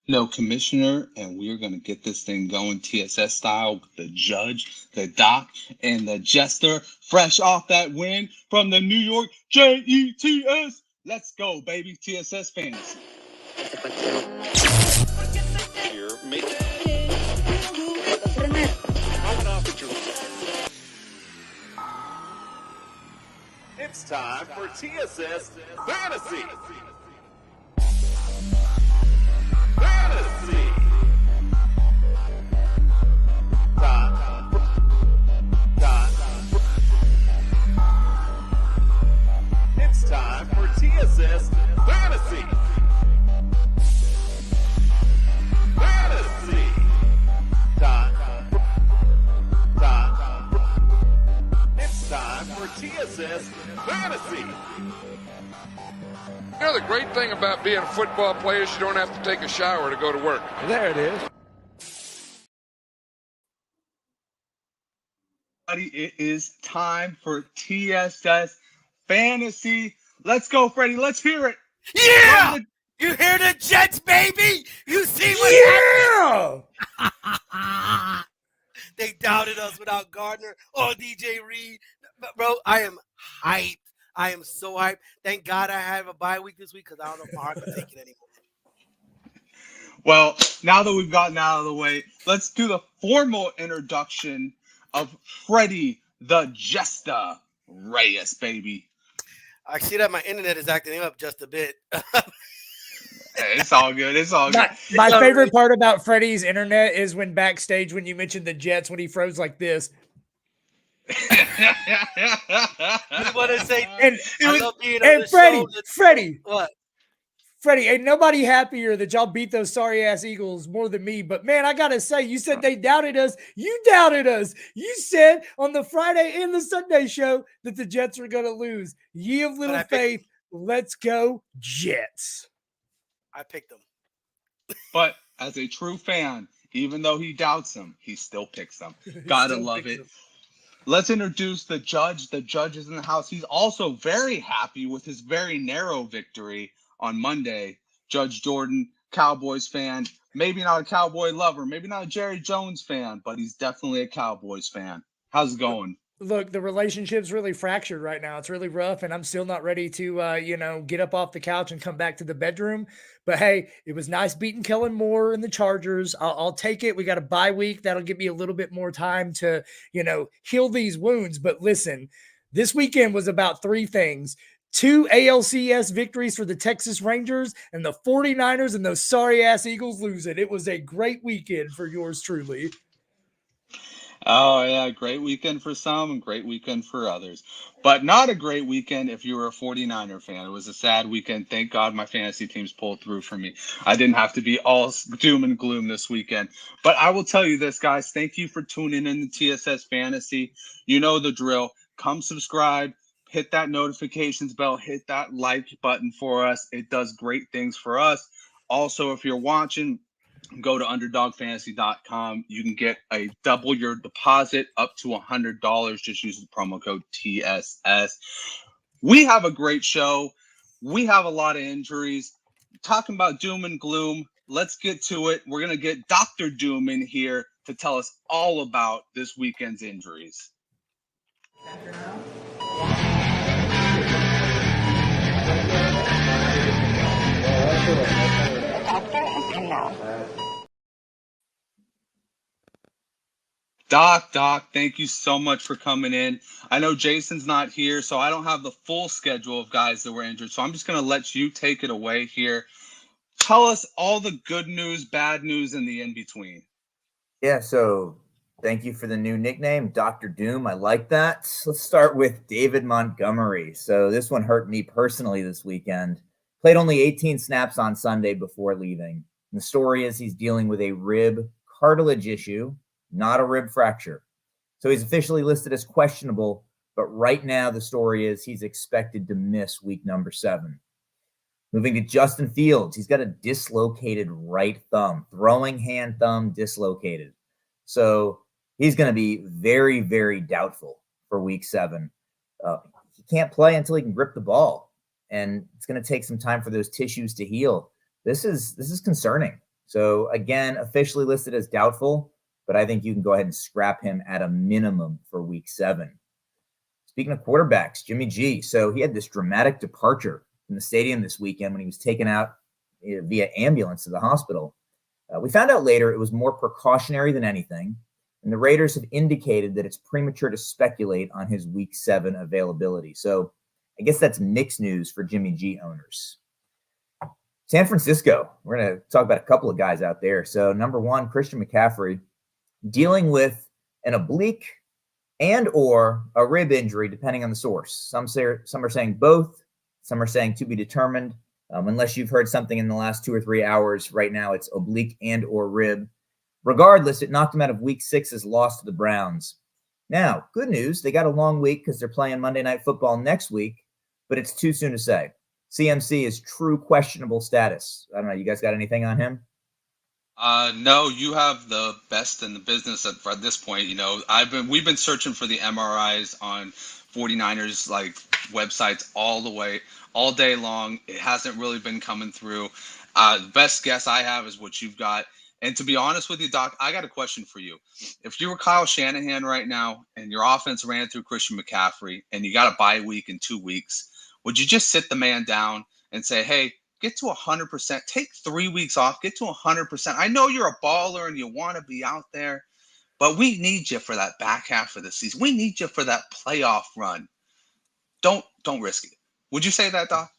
No commissioner, and we're going to get this thing going TSS style with the judge, the doc, and the jester, fresh off that win from the New York Jets. Let's go, baby. TSS fantasy. It's time for TSS Fantasy. Fantasy. It's time for TSS Fantasy. Fantasy. It's time for TSS Fantasy. You know, the great thing about being a football player is you don't have to take a shower to go to work. There it is. It is time for TSS Fantasy. Let's go, Freddie. Let's hear it. Yeah! You hear the Jets, baby? You see what happened? They doubted us without Gardner or DJ Reed. Bro, I am hyped. I am so hyped. Thank God I have a bye week this week because I don't know if my heart can take it anymore. Well, now that we've gotten out of the way, let's do the formal introduction of Freddie the Jester Reyes, baby. I see that my internet is acting up just a bit. It's all good. It's all good. My favorite part about Freddie's internet is when backstage, when you mentioned the Jets, when he froze like this. You want to say, And I love being on the Freddie, show. What? Freddie, ain't nobody happier that y'all beat those sorry-ass Eagles more than me. But, man, I got to say, you said they doubted us. You doubted us. You said on the Friday and the Sunday show that the Jets were going to lose. Ye of little faith, let's go Jets. I picked them. But as a true fan, even though he doubts them, he still picks them. Gotta love it. Let's introduce the judge. The judge is in the house. He's also very happy with his very narrow victory on Monday. Judge Jordan, Cowboys fan, maybe not a Cowboy lover, maybe not a Jerry Jones fan, but he's definitely a Cowboys fan. How's it going? Look, the relationship's really fractured right now. It's really rough, and I'm still not ready to, get up off the couch and come back to the bedroom. But, hey, it was nice beating Kellen Moore and the Chargers. I'll take it. We got a bye week. That'll give me a little bit more time to, heal these wounds. But listen, this weekend was about three things. 2 ALCS victories for the Texas Rangers and the 49ers and those sorry-ass Eagles losing. It was a great weekend for yours truly. Oh, yeah, great weekend for some and great weekend for others. But not a great weekend if you were a 49er fan. It was a sad weekend. Thank God my fantasy teams pulled through for me. I didn't have to be all doom and gloom this weekend. But I will tell you this, guys. Thank you for tuning in to TSS Fantasy. You know the drill. Come subscribe. Hit that notifications bell. Hit that like button for us. It does great things for us. Also, if you're watching, go to underdogfantasy.com. You can get a double your deposit up to $100. Just use the promo code TSS. We have a great show. We have a lot of injuries. Talking about doom and gloom, let's get to it. We're going to get Dr. Doom in here to tell us all about this weekend's injuries. Doc, thank you so much for coming in. I know Jason's not here, so I don't have the full schedule of guys that were injured. So I'm just going to let you take it away here. Tell us all the good news, bad news, and the in-between. Yeah, so thank you for the new nickname, Dr. Doom. I like that. Let's start with David Montgomery. So this one hurt me personally this weekend. Played only 18 snaps on Sunday before leaving. And the story is he's dealing with a rib cartilage issue, not a rib fracture. So he's officially listed as questionable, but right now the story is he's expected to miss week number 7. Moving to Justin Fields, he's got a dislocated right thumb, throwing hand thumb dislocated. So he's going to be very, very doubtful for week 7. He can't play until he can grip the ball, and it's going to take some time for those tissues to heal. This is concerning. So again, officially listed as doubtful, but I think you can go ahead and scrap him at a minimum for week 7. Speaking of quarterbacks, Jimmy G. So he had this dramatic departure from the stadium this weekend when he was taken out via ambulance to the hospital. We found out later it was more precautionary than anything, and the Raiders have indicated that it's premature to speculate on his week 7 availability. So I guess that's mixed news for Jimmy G owners. San Francisco, we're going to talk about a couple of guys out there. So number 1, Christian McCaffrey, dealing with an oblique and or a rib injury, depending on the source. Some are saying both. Some are saying to be determined. Unless you've heard something in the last 2 or 3 hours, right now it's oblique and or rib. Regardless, it knocked him out of week 6's loss to the Browns. Now, good news, they got a long week because they're playing Monday Night Football next week, but it's too soon to say. CMC is true questionable status. I don't know. You guys got anything on him? No, you have the best in the business at this point. You know, we've been searching for the MRIs on 49ers like websites all day long. It hasn't really been coming through. The best guess I have is what you've got. And to be honest with you, Doc, I got a question for you. If you were Kyle Shanahan right now and your offense ran through Christian McCaffrey and you got a bye week in 2 weeks, would you just sit the man down and say, hey, get to 100%, take 3 weeks off, get to 100%. I know you're a baller and you want to be out there, but we need you for that back half of the season. We need you for that playoff run. Don't risk it. Would you say that, Doc?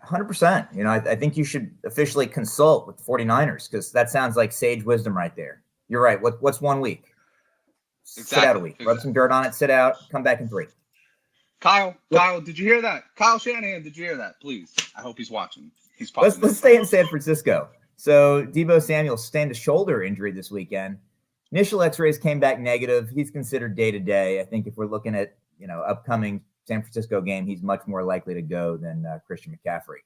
100%. You know, I think you should officially consult with the 49ers because that sounds like sage wisdom right there. You're right. What's 1 week? Exactly. Sit out a week. Rub some dirt on it, sit out, come back in 3. Kyle, did you hear that? Kyle Shanahan, did you hear that? Please. I hope he's watching. Let's stay in San Francisco. So Deebo Samuel sustained a shoulder injury this weekend. Initial x-rays came back negative. He's considered day-to-day. I think if we're looking at, upcoming San Francisco game, he's much more likely to go than Christian McCaffrey.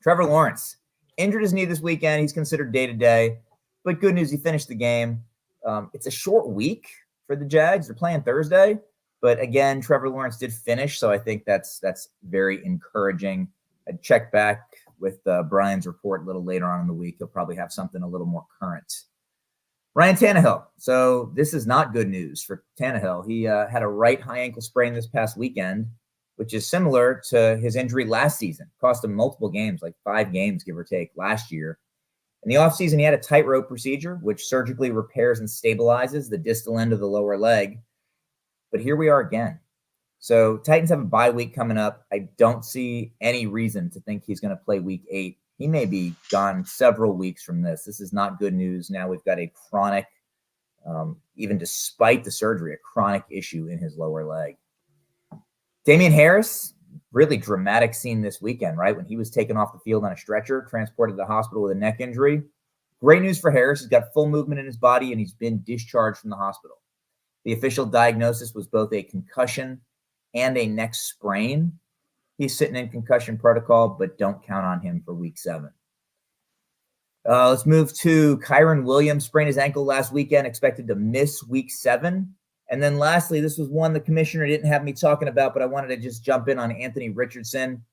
Trevor Lawrence injured his knee this weekend. He's considered day-to-day, but good news, he finished the game. It's a short week for the Jags. They're playing Thursday, but again, Trevor Lawrence did finish, so I think that's very encouraging. I'd check back with Brian's report a little later on in the week. He'll probably have something a little more current. Ryan Tannehill. So this is not good news for Tannehill. He had a right high ankle sprain this past weekend, which is similar to his injury last season. Cost him multiple games, like 5 games, give or take, last year. In the offseason, he had a tightrope procedure, which surgically repairs and stabilizes the distal end of the lower leg. But here we are again. So Titans have a bye week coming up. I don't see any reason to think he's going to play week 8. He may be gone several weeks from this. This is not good news. Now we've got a chronic, even despite the surgery, a chronic issue in his lower leg. Damian Harris, really dramatic scene this weekend, right? When he was taken off the field on a stretcher, transported to the hospital with a neck injury. Great news for Harris. He's got full movement in his body and he's been discharged from the hospital. The official diagnosis was both a concussion and a neck sprain. He's sitting in concussion protocol, but don't count on him for week 7. Let's move to Kyron Williams. Sprained his ankle last weekend, expected to miss week 7. And then lastly, this was one the commissioner didn't have me talking about, but I wanted to just jump in on Anthony Richardson.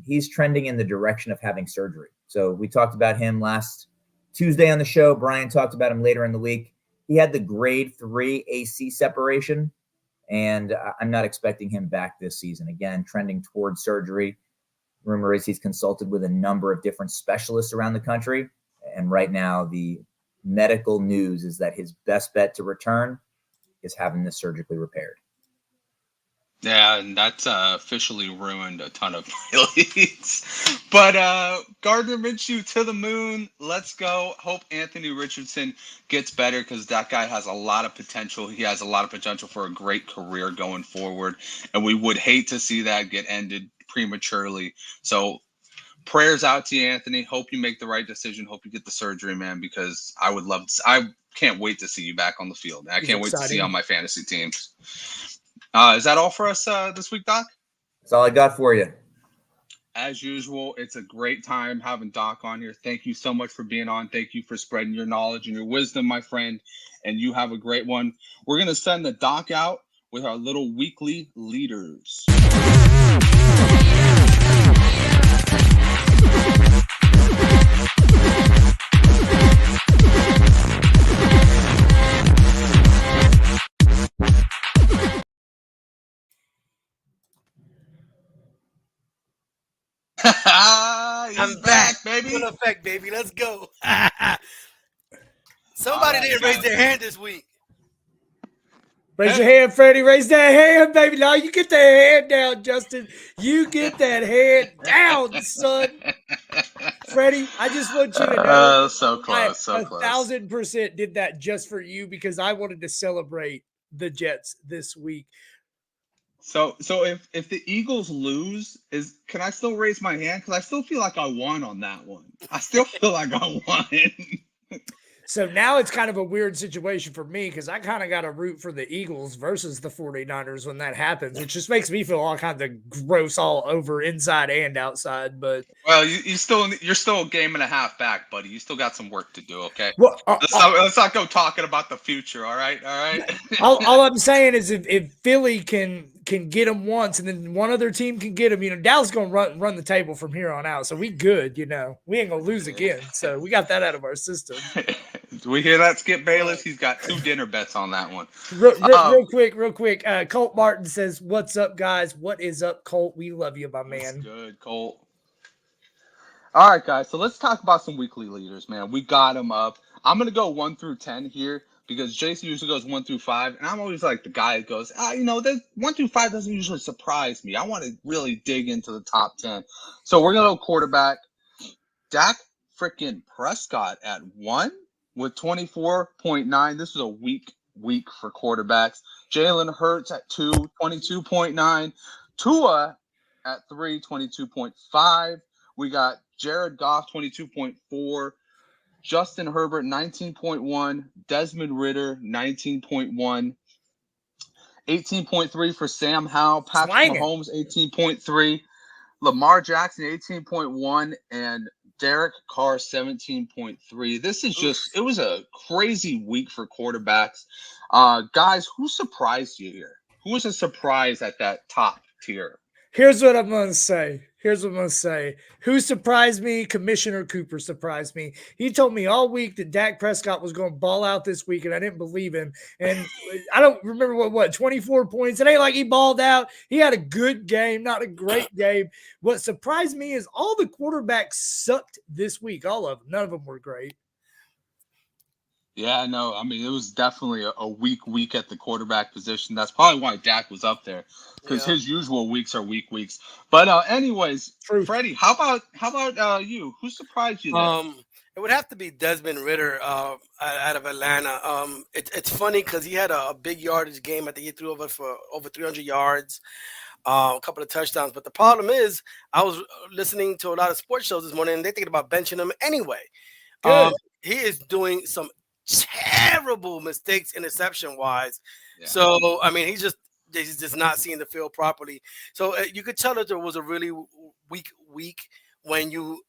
He's trending in the direction of having surgery. So we talked about him last Tuesday on the show. Brian talked about him later in the week. He had the grade 3 AC separation, and I'm not expecting him back this season. Again, trending towards surgery. Rumor is he's consulted with a number of different specialists around the country. And right now, the medical news is that his best bet to return is having this surgically repaired. Yeah, and that's officially ruined a ton of my leagues. But Gardner Minshew to the moon. Let's go. Hope Anthony Richardson gets better because that guy has a lot of potential. He has a lot of potential for a great career going forward. And we would hate to see that get ended prematurely. So prayers out to you, Anthony. Hope you make the right decision. Hope you get the surgery, man, because I would love to. I can't wait to see you back on the field. I can't wait to see you on my fantasy teams. Is that all for us this week, Doc? That's all I got for you. As usual, it's a great time having Doc on here. Thank you so much for being on. Thank you for spreading your knowledge and your wisdom, my friend. And you have a great one. We're going to send the Doc out with our little weekly leaders. He's back, baby. Full effect, baby. Let's go. Somebody didn't raise their hand this week. Raise your hand, Freddie. Raise that hand, baby. Now you get that hand down, Justin. You get that hand down, son. Freddie, I just want you to know. So close, so close. 1,000% did that just for you because I wanted to celebrate the Jets this week. So if the Eagles lose, can I still raise my hand? Because I still feel like I won on that one. I still feel like I won. So now it's kind of a weird situation for me because I kind of got to root for the Eagles versus the 49ers when that happens, which just makes me feel all kinds of gross all over inside and outside. But well, you're still a game and a half back, buddy. You still got some work to do. Okay. Well, let's not go talking about the future. All right. all I'm saying is if Philly can get them once and then one other team can get them, Dallas going to run the table from here on out. So we good, we ain't going to lose again. So we got that out of our system. Do we hear that, Skip Bayless? He's got 2 dinner bets on that one. Real quick. Colt Martin says, "What's up, guys? What is up, Colt? We love you, my man." That's good, Colt. All right, guys. So let's talk about some weekly leaders, man. We got them up. I'm going to go 1 through 10 here because Jason usually goes 1 through 5. And I'm always like the guy that goes, 1 through 5 doesn't usually surprise me. I want to really dig into the top 10. So we're going to go quarterback. Dak freaking Prescott at 1. With 24.9, this is a weak for quarterbacks. Jalen Hurts at 2, 22.9. Tua at 3, 22.5. We got Jared Goff, 22.4. Justin Herbert, 19.1. Desmond Ritter, 19.1. 18.3 for Sam Howell. Patrick Mahomes, 18.3. Lamar Jackson, 18.1. And Derek Carr, 17.3. This is it was a crazy week for quarterbacks. Guys, who surprised you here? Who was a surprise at that top tier? Here's what I'm going to say. Who surprised me? Commissioner Cooper surprised me. He told me all week that Dak Prescott was going to ball out this week, and I didn't believe him. And I don't remember what 24 points. It ain't like he balled out. He had a good game, not a great game. What surprised me is all the quarterbacks sucked this week. All of them. None of them were great. Yeah, no, I mean, it was definitely a weak week at the quarterback position. That's probably why Dak was up there because his usual weeks are weak weeks. But anyways, Freddie, how about you? Who surprised you there? It would have to be Desmond Ritter out of Atlanta. It's funny because he had a big yardage game. I think he threw over for over 300 yards, a couple of touchdowns. But the problem is I was listening to a lot of sports shows this morning, and they're thinking about benching him anyway. He is doing some terrible mistakes interception-wise. Yeah. So, I mean, he's just not seeing the field properly. So you could tell that there was a really weak week when you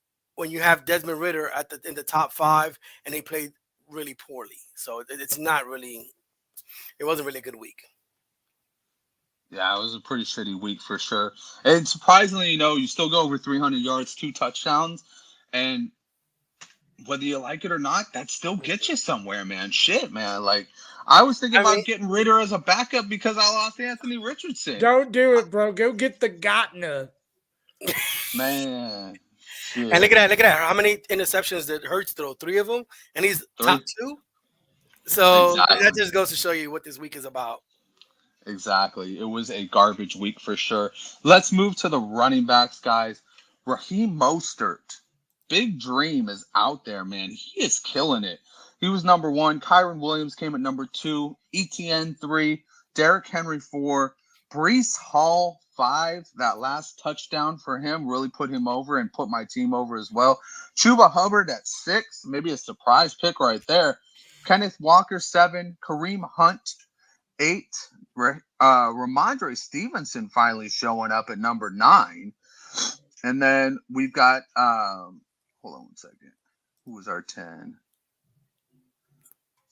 have Desmond Ritter in the top 5 and he played really poorly. So it wasn't really a good week. Yeah, it was a pretty shitty week for sure. And surprisingly, you still go over 300 yards, 2 touchdowns, and whether you like it or not, that still gets you somewhere, man. Shit, man. Like, I was thinking about getting Ritter as a backup because I lost Anthony Richardson. Don't do it, bro. Go get the Gotna. Man. Shit. And look at that. How many interceptions did Hurts throw? 3 of them? And he's top 2? So that just goes to show you what this week is about. Exactly. It was a garbage week for sure. Let's move to the running backs, guys. Raheem Mostert. Big Dream is out there, man. He is killing it. He was number 1. Kyron Williams came at number 2. ETN 3. Derrick Henry 4. Breece Hall 5. That last touchdown for him really put him over and put my team over as well. Chuba Hubbard at 6. Maybe a surprise pick right there. Kenneth Walker 7. Kareem Hunt 8. Ramondre Stevenson finally showing up at number 9. And then we've got hold on one second. Who was our 10?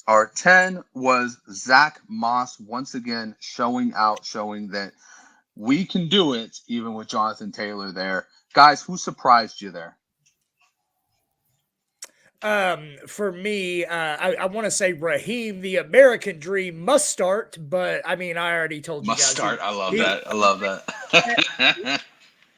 Our 10 was Zach Moss, once again showing that we can do it even with Jonathan Taylor there. Guys, who surprised you there? For me, I want to say Raheem, the American Dream must start, but I mean, I already told you guys. Must start. I love that.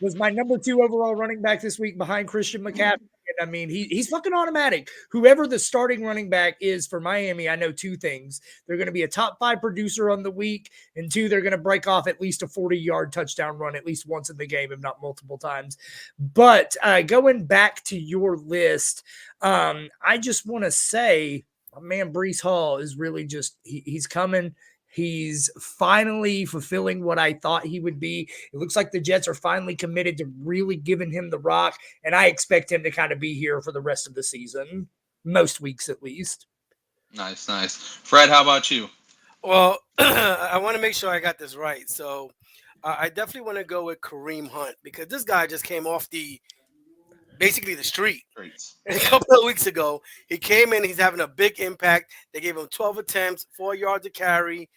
was my number 2 overall running back this week behind Christian McCaffrey. And I mean, he's fucking automatic. Whoever the starting running back is for Miami, I know 2 things. They're going to be a top 5 producer on the week, and 2, they're going to break off at least a 40-yard touchdown run at least once in the game, if not multiple times. But going back to your list, I just want to say, my man Breece Hall is really just he's coming. He's finally fulfilling what I thought he would be. It looks like the Jets are finally committed to really giving him the rock, and I expect him to kind of be here for the rest of the season, most weeks at least. Nice. Fred, how about you? Well, I want to make sure I got this right. So I definitely want to go with Kareem Hunt because this guy just came off basically the street. And a couple of weeks ago, he came in. He's having a big impact. They gave him 12 attempts, 4 yards to carry,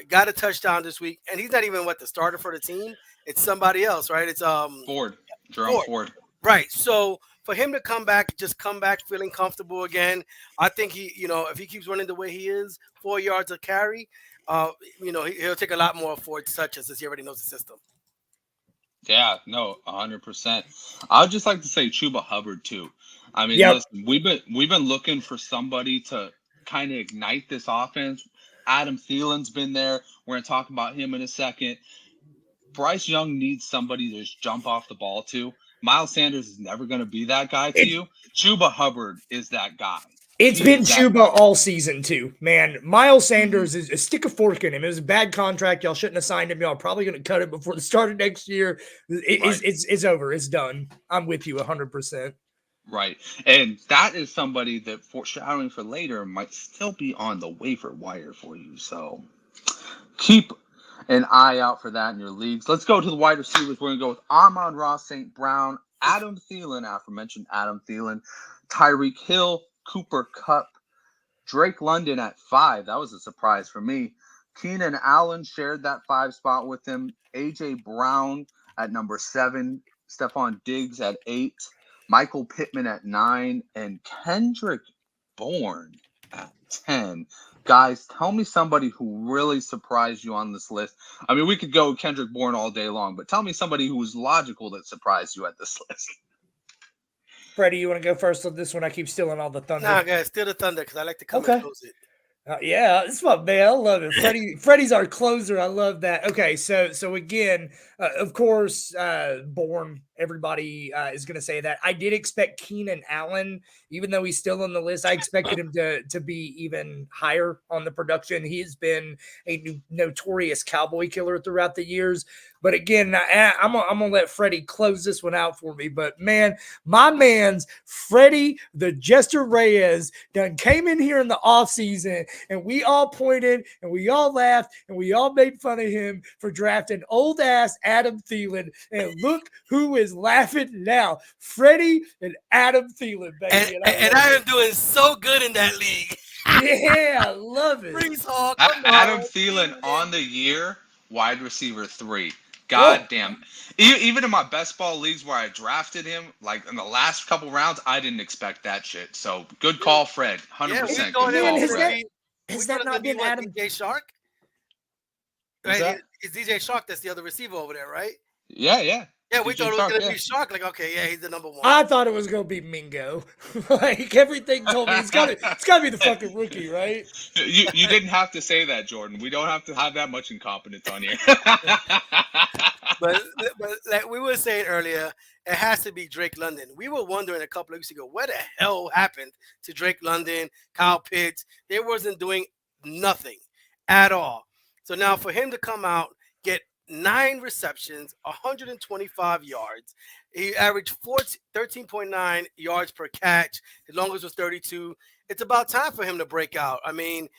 got a touchdown this week, and he's not even the starter for the team. It's somebody else, right? It's Jerome Ford. Right. So for him to come back feeling comfortable again, I think if he keeps running the way he is, 4 yards to carry, he'll take a lot more Ford touches since he already knows the system. Yeah, no, 100%. I would just like to say Chuba Hubbard too. I mean, listen, we've been looking for somebody to kind of ignite this offense. Adam Thielen's been there. We're going to talk about him in a second. Bryce Young needs somebody to just jump off the ball to. Miles Sanders is never going to be that guy to you. Chuba Hubbard is that guy. It's been Chuba all season too, man. Miles Sanders is a stick a fork in him. It was a bad contract. Y'all shouldn't have signed him. Y'all are probably going to cut it before the start of next year. It's over. It's done. I'm with you 100%. Right. And that is somebody that, foreshadowing for later, might still be on the waiver wire for you. So keep an eye out for that in your leagues. Let's go to the wide receivers. We're going to go with Amon-Ra St. Brown, Adam Thielen, aforementioned Adam Thielen, Tyreek Hill, Cooper Kupp, Drake London at 5. That was a surprise for me. Keenan Allen shared that 5 spot with him. A.J. Brown at number 7. Stephon Diggs at 8. Michael Pittman at 9. And Kendrick Bourne at 10. Guys, tell me somebody who really surprised you on this list. I mean, we could go Kendrick Bourne all day long, but tell me somebody who was logical that surprised you at this list. Freddie, you want to go first on this one? I keep stealing all the thunder. Nah, guys, steal the thunder because I like to come and close it. Yeah, it's my man. I love it. Freddie's our closer. I love that. Okay, so again, of course, Bourne. Everybody is going to say that. I did expect Keenan Allen, even though he's still on the list. I expected him to be even higher on the production. He's been a notorious cowboy killer throughout the years. But again, I'm gonna let Freddie close this one out for me. But man, my man's Freddie the Jester Reyes done came in here in the offseason, and we all pointed and we all laughed and we all made fun of him for drafting old ass Adam Thielen. And look who is laughing now. Freddie and Adam Thielen, baby. And I am doing so good in that league. Yeah, I love it. Breece Hall, Adam Thielen on the year, wide receiver 3. God damn. Even in my best ball leagues where I drafted him, like in the last couple rounds, I didn't expect that shit. So good call, Fred. 100%. Good call, Fred. Has that not been Adam? DJ Shark? Right? It's DJ Shark that's the other receiver over there, right? Yeah. Yeah, we thought it was going to be Shark. Like, okay, yeah, he's the number 1. I thought it was going to be Mingo. Like, everything told me it's got to be the fucking rookie, right? You didn't have to say that, Jordan. We don't have to have that much incompetence on here. but like we were saying earlier, it has to be Drake London. We were wondering a couple of weeks ago, what the hell happened to Drake London, Kyle Pitts? They wasn't doing nothing at all. So now for him to come out, get 9 receptions, 125 yards. He averaged 13.9 yards per catch. His longest was 32. It's about time for him to break out. I mean,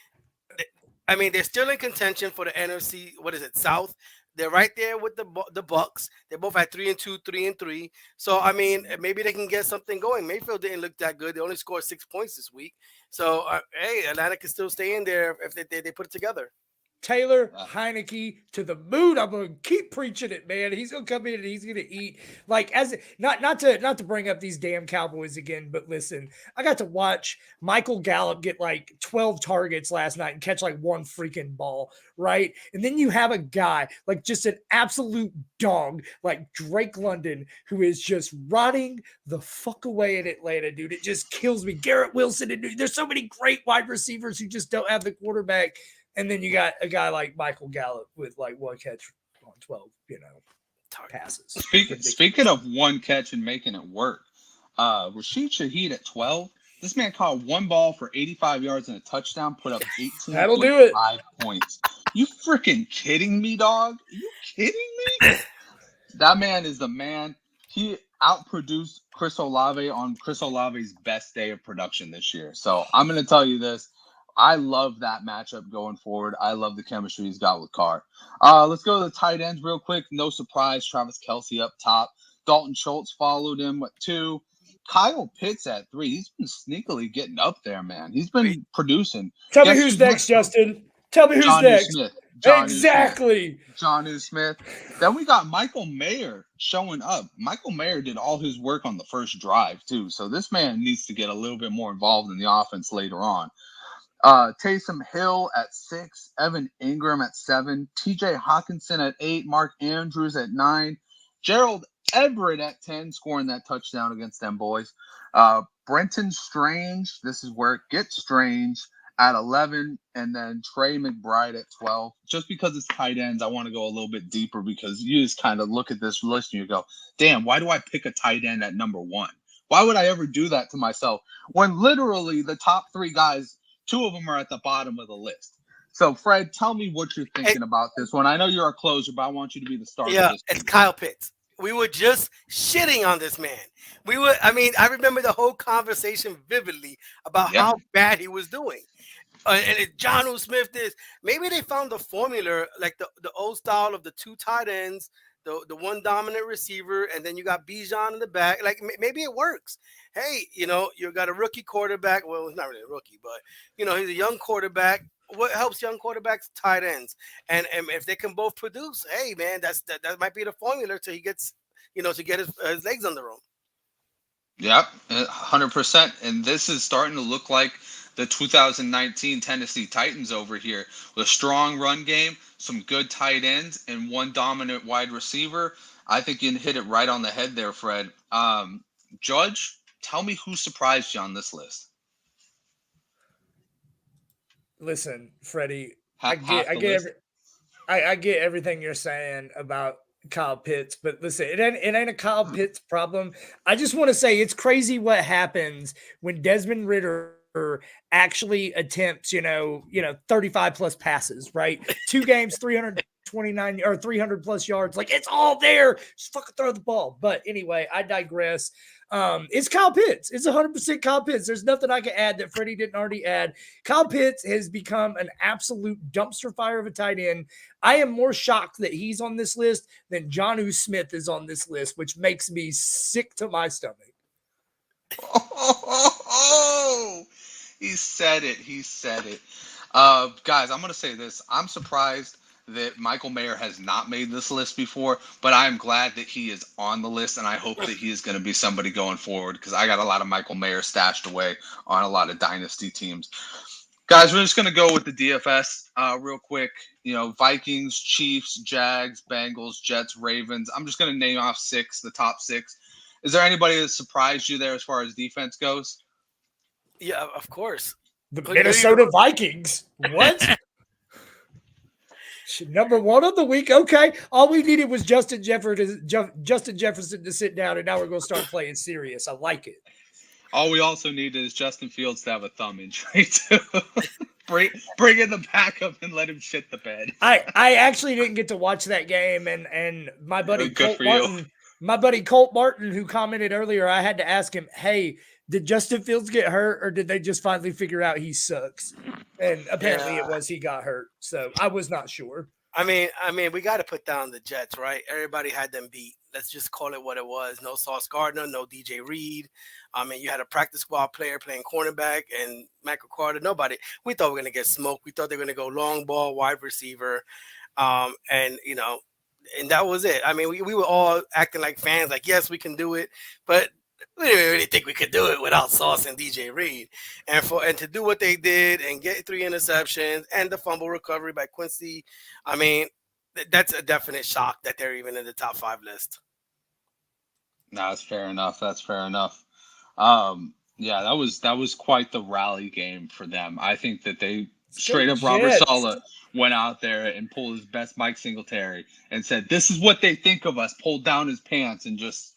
they're still in contention for the NFC. What is it, South? They're right there with the Bucks. They both had 3-2, 3-3. So I mean, maybe they can get something going. Mayfield didn't look that good. They only scored 6 points this week. So hey, Atlanta can still stay in there if they put it together. Taylor Heineke to the moon. I'm gonna keep preaching it, man. He's gonna come in and he's gonna eat not to bring up these damn Cowboys again, but listen, I got to watch Michael Gallup get like 12 targets last night and catch like one freaking ball, right? And then you have a guy like just an absolute dog like Drake London who is just rotting the fuck away in Atlanta, dude. It just kills me. Garrett Wilson, and there's so many great wide receivers who just don't have the quarterback. And then you got a guy like Michael Gallup with like one catch on 12, passes. Speaking of one catch and making it work, Rashid Shaheed at 12. This man caught one ball for 85 yards and a touchdown, put up 18 That'll do it. 5 points. You freaking kidding me, dog? Are you kidding me? That man is the man. He outproduced Chris Olave on Chris Olave's best day of production this year. So I'm going to tell you this. I love that matchup going forward. I love the chemistry he's got with Carr. Let's go to the tight ends real quick. No surprise, Travis Kelce up top. Dalton Schultz followed him at 2. Kyle Pitts at 3. He's been sneakily getting up there, man. He's been producing. Tell me who's next, Justin. Tell me who's next. Exactly. Jonnu Smith. Then we got Michael Mayer showing up. Michael Mayer did all his work on the first drive, too. So this man needs to get a little bit more involved in the offense later on. Taysom Hill at 6, Evan Ingram at 7, TJ Hawkinson at 8, Mark Andrews at 9, Gerald Everett at 10, scoring that touchdown against them boys. Brenton Strange, this is where it gets strange, at 11, and then Trey McBride at 12. Just because it's tight ends, I want to go a little bit deeper because you just kind of look at this list and you go, damn, why do I pick a tight end at number 1? Why would I ever do that to myself when literally the top 3 guys, 2 of them are at the bottom of the list. So, Fred, tell me what you're thinking about this one. I know you're a closer, but I want you to be the starter. Yeah, it's Kyle Pitts. We were just shitting on this man. I remember the whole conversation vividly about how bad he was doing. And Jonnu Smith is, maybe they found the formula, like the old style of the 2 tight ends, the one dominant receiver, and then you got Bijan in the back. Like, maybe it works. Hey, you got a rookie quarterback. Well, he's not really a rookie, but, he's a young quarterback. What helps young quarterbacks? Tight ends. And if they can both produce, hey, man, that might be the formula till he gets, to get his legs under him. Yep, 100%. And this is starting to look like the 2019 Tennessee Titans over here with a strong run game, some good tight ends, and one dominant wide receiver. I think you hit it right on the head there, Fred. Judge, tell me who surprised you on this list. Listen, Freddie, I get everything you're saying about Kyle Pitts, but listen, it ain't a Kyle Pitts problem. I just want to say it's crazy what happens when Desmond Ridder actually attempts, 35 plus passes, right? 2 games, 329 or 300 plus yards. Like, it's all there. Just fucking throw the ball. But anyway, I digress. It's Kyle Pitts. It's 100% Kyle Pitts. There's nothing I can add that Freddie didn't already add. Kyle Pitts has become an absolute dumpster fire of a tight end. I am more shocked that he's on this list than Jonnu Smith is on this list, which makes me sick to my stomach. He said it. Guys, I'm going to say this. I'm surprised that Michael Mayer has not made this list before, but I'm glad that he is on the list, and I hope that he is going to be somebody going forward because I got a lot of Michael Mayer stashed away on a lot of dynasty teams. Guys, we're just going to go with the DFS real quick. Vikings, Chiefs, Jags, Bengals, Jets, Ravens. I'm just going to name off the top 6. Is there anybody that surprised you there as far as defense goes? Yeah, of course. The Minnesota Vikings. What? Number 1 of the week. Okay. All we needed was Justin Jefferson to sit down, and now we're going to start playing serious. I like it. All we also need is Justin Fields to have a thumb injury, too. bring in the backup and let him shit the bed. I actually didn't get to watch that game, and my buddy Colt Martin, who commented earlier, I had to ask him, hey, did Justin Fields get hurt, or did they just finally figure out he sucks? And apparently it was he got hurt. So I was not sure. I mean, we got to put down the Jets, right? Everybody had them beat. Let's just call it what it was. No Sauce Gardner, no DJ Reed. I mean, you had a practice squad player playing cornerback and Michael Carter. Nobody. We thought we were going to get smoked. We thought they were going to go long ball, wide receiver, and and that was it. I mean, we were all acting like fans, like yes, we can do it, but we didn't really think we could do it without Sauce and DJ Reed. And to do what they did and get 3 interceptions and the fumble recovery by Quincy, I mean, that's a definite shock that they're even in the top 5 list. No, that's fair enough. That's fair enough. Yeah, that was quite the rally game for them. I think that they straight up Robert Jets. Saleh went out there and pulled his best Mike Singletary and said, "This is what they think of us." Pulled down his pants and just,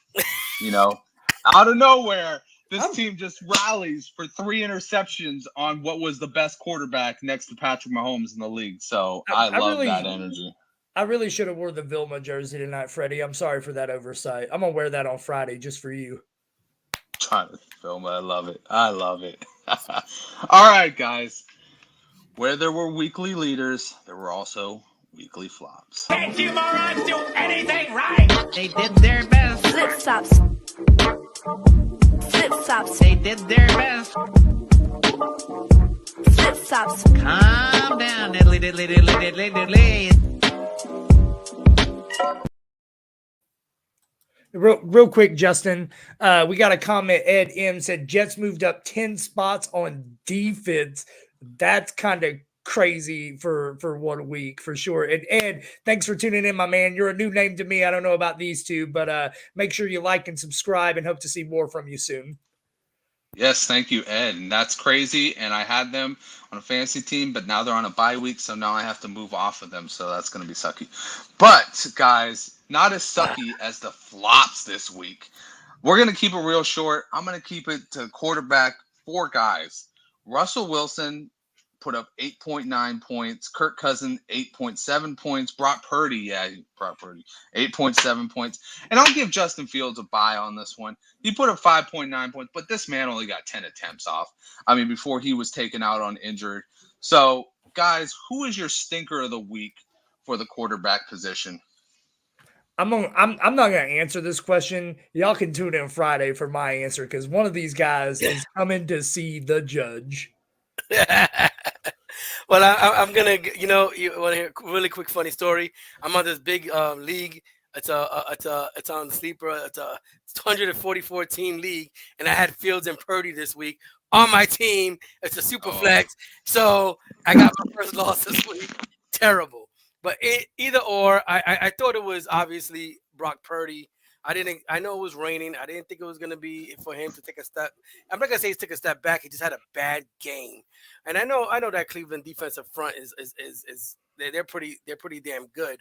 out of nowhere, this team just rallies for 3 interceptions on what was the best quarterback next to Patrick Mahomes in the league. So I love that energy. I really should have wore the Vilma jersey tonight, Freddie. I'm sorry for that oversight. I'm going to wear that on Friday just for you. Vilma, I love it. I love it. All right, guys. Where there were weekly leaders, there were also weekly flops. Can't you morons do anything right? They did their best. Flip flops. Flip flops. They did their best. Flip flops. Calm down, diddly diddly diddly diddly diddly. Real quick, Justin, we got a comment. Ed M said Jets moved up 10 spots on defense. That's kind of crazy for 1 week for sure. And Ed, thanks for tuning in, my man. You're a new name to me. I don't know about these two, but make sure you like and subscribe and hope to see more from you soon. Yes, thank you, Ed. And that's crazy. And I had them on a fantasy team, but now they're on a bye week, so now I have to move off of them. So that's going to be sucky. But, guys, not as sucky as the flops this week. We're going to keep it real short. I'm going to keep it to quarterback, 4 guys. Russell Wilson put up 8.9 points. Kirk Cousins, 8.7 points. Brock Purdy, 8.7 points. And I'll give Justin Fields a bye on this one. He put up 5.9 points, but this man only got 10 attempts off. I mean, before he was taken out on injured. So, guys, who is your stinker of the week for the quarterback position? I'm not going to answer this question. Y'all can tune in Friday for my answer because one of these guys is coming to see the judge. Well, I'm gonna, you want to hear a really quick funny story? I'm on this big league. It's on Sleeper. It's a 144 team league, and I had Fields and Purdy this week on my team. It's a super flex, so I got my first loss this week. Terrible, but either or. I thought it was obviously Brock Purdy. I know it was raining. I didn't think it was going to be for him to take a step. I'm not going to say he took a step back. He just had a bad game. And I know that Cleveland defensive front is they're pretty damn good.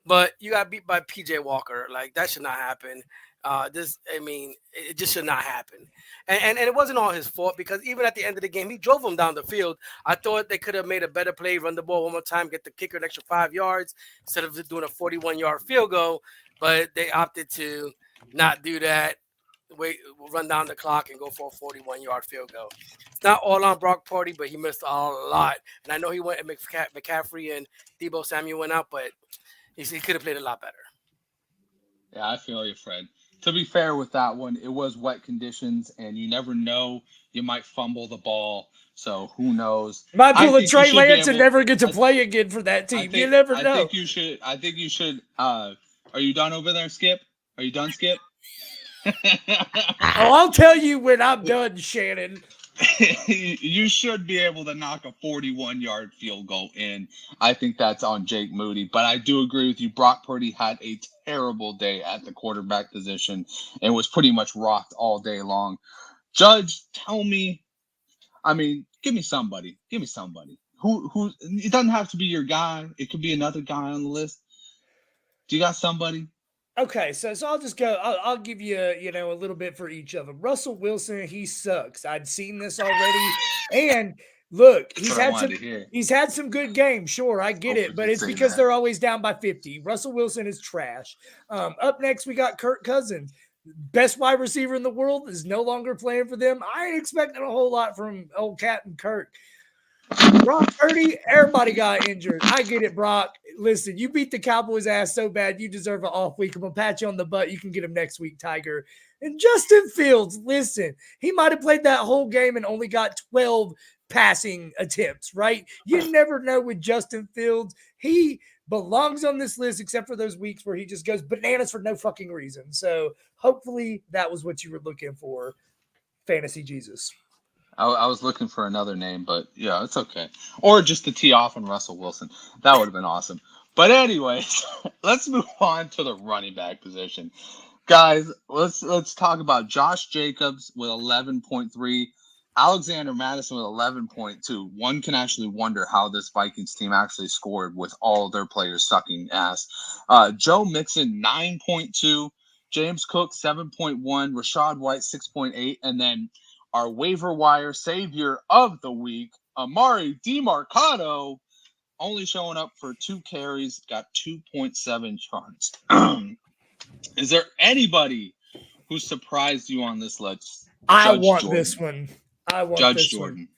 But you got beat by PJ Walker. Like, that should not happen. It just should not happen. And it wasn't all his fault because even at the end of the game, he drove him down the field. I thought they could have made a better play, run the ball one more time, get the kicker an extra 5 yards instead of doing a 41-yard field goal. But they opted to not do that, run down the clock and go for a 41-yard field goal. It's not all on Brock Purdy, but he missed a lot. And I know he went and McCaffrey and Deebo Samuel went out, but he could have played a lot better. Yeah, I feel you, Fred. To be fair with that one, it was wet conditions, and you never know. You might fumble the ball, so who knows? Might pull a Trey Lance and never get to play again for that team. You never know. I think you should. Are you done over there, Skip? Are you done, Skip? I'll tell you when I'm done, Shannon. You should be able to knock a 41-yard field goal in. I think that's on Jake Moody. But I do agree with you. Brock Purdy had a terrible day at the quarterback position and was pretty much rocked all day long. Judge, tell me. I mean, give me somebody. Who? It doesn't have to be your guy. It could be another guy on the list. Do you got somebody? Okay, so I'll just go. I'll give you a little bit for each of them. Russell Wilson, he sucks. I'd seen this already, and look, he's had some good games. Sure, I get it, but it's because they're always down by 50. Russell Wilson is trash. Up next, we got Kirk Cousins, best wide receiver in the world, is no longer playing for them. I ain't expecting a whole lot from old Captain Kirk. Brock Purdy, everybody got injured. I get it, Brock. Listen, you beat the Cowboys' ass so bad, you deserve an off week. I'm going to pat you on the butt. You can get him next week, Tiger. And Justin Fields, listen, he might have played that whole game and only got 12 passing attempts, right? You never know with Justin Fields. He belongs on this list except for those weeks where he just goes bananas for no fucking reason. So hopefully that was what you were looking for, Fantasy Jesus. I was looking for another name, but yeah, it's okay. Or just to tee off on Russell Wilson. That would have been awesome. But anyways, let's move on to the running back position. Guys, let's talk about Josh Jacobs with 11.3, Alexander Madison with 11.2. One can actually wonder how this Vikings team actually scored with all their players sucking ass. Joe Mixon 9.2, James Cook 7.1, Rashad White 6.8, and then our waiver wire savior of the week, Amari DiMarcado, only showing up for 2 carries, got 2.7 yards. Is there anybody who surprised you on this list? I want this one. Judge Jordan.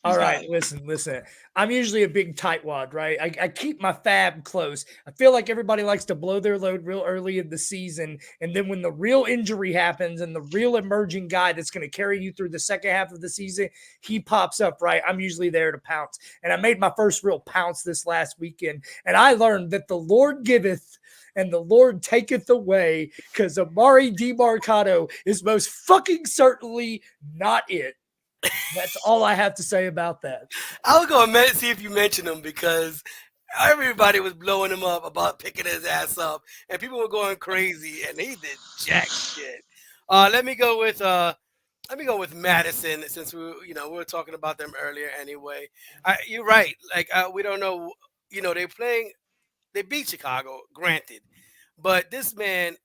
All right, listen. I'm usually a big tightwad, right? I keep my fab close. I feel like everybody likes to blow their load real early in the season. And then when the real injury happens and the real emerging guy that's going to carry you through the second half of the season, he pops up, right? I'm usually there to pounce. And I made my first real pounce this last weekend. And I learned that the Lord giveth and the Lord taketh away, because Amari DiMarcado is most fucking certainly not it. That's all I have to say about that. I was going to see if you mentioned him because everybody was blowing him up about picking his ass up, and people were going crazy, and he did jack shit. Let me go with Madison, since we were talking about them earlier anyway. You're right. Like we don't know. They beat Chicago, granted, but this man.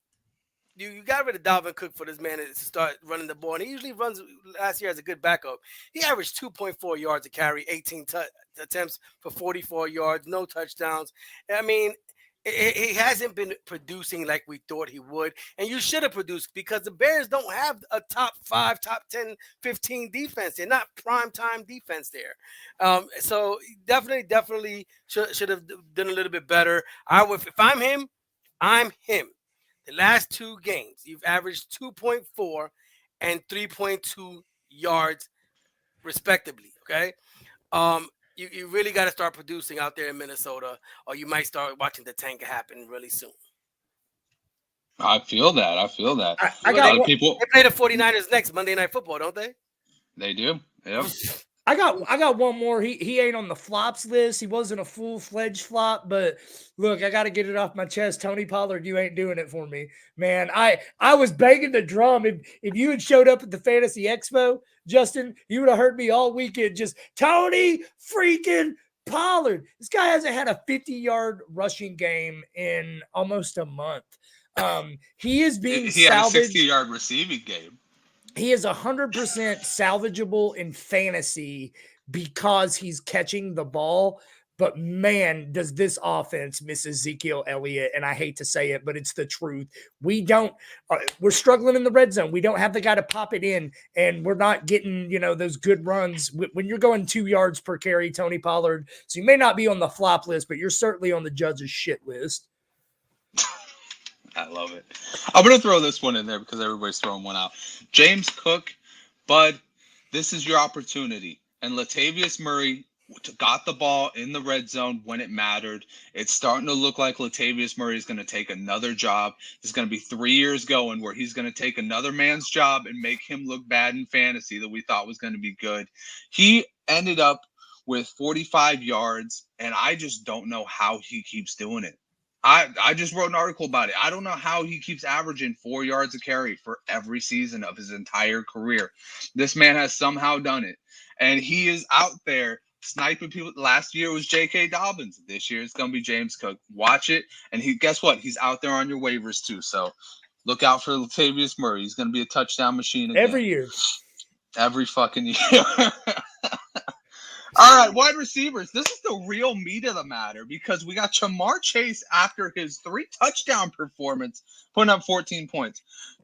You got rid of Dalvin Cook for this man to start running the ball. And he usually runs last year as a good backup. He averaged 2.4 yards a carry, 18 attempts for 44 yards, no touchdowns. I mean, he hasn't been producing like we thought he would. And you should have produced, because the Bears don't have a top 5, top 10, 15 defense. They're not prime time defense there. So definitely should have done a little bit better. If I'm him, I'm him. The last 2 games, you've averaged 2.4 and 3.2 yards, respectively. Okay, you really got to start producing out there in Minnesota, or you might start watching the tank happen really soon. I feel that. I got a lot of people. They play the 49ers next Monday Night Football, don't they? They do. Yep. I got one more. He ain't on the flops list. He wasn't a full-fledged flop, but look, I got to get it off my chest. Tony Pollard, you ain't doing it for me, man. I was banging the drum. If you had showed up at the Fantasy Expo, Justin, you would have heard me all weekend. Just Tony freaking Pollard. This guy hasn't had a 50-yard rushing game in almost a month. He is being salvaged. He had a 60-yard receiving game. He is 100% salvageable in fantasy because he's catching the ball. But man, does this offense miss Ezekiel Elliott? And I hate to say it, but it's the truth. We're struggling in the red zone. We don't have the guy to pop it in, and we're not getting, those good runs. When you're going 2 yards per carry, Tony Pollard, so you may not be on the flop list, but you're certainly on the judge's shit list. I love it. I'm going to throw this one in there because everybody's throwing one out. James Cook, bud, this is your opportunity. And Latavius Murray got the ball in the red zone when it mattered. It's starting to look like Latavius Murray is going to take another job. There's going to be 3 years going where he's going to take another man's job and make him look bad in fantasy that we thought was going to be good. He ended up with 45 yards, and I just don't know how he keeps doing it. I just wrote an article about it. I don't know how he keeps averaging 4 yards a carry for every season of his entire career. This man has somehow done it. And he is out there sniping people. Last year was J.K. Dobbins. This year it's going to be James Cook. Watch it. And guess what? He's out there on your waivers too. So look out for Latavius Murray. He's going to be a touchdown machine again. Every year. Every fucking year. All right, wide receivers. This is the real meat of the matter because we got Jamar Chase after his 3 touchdown performance, putting up 14 points.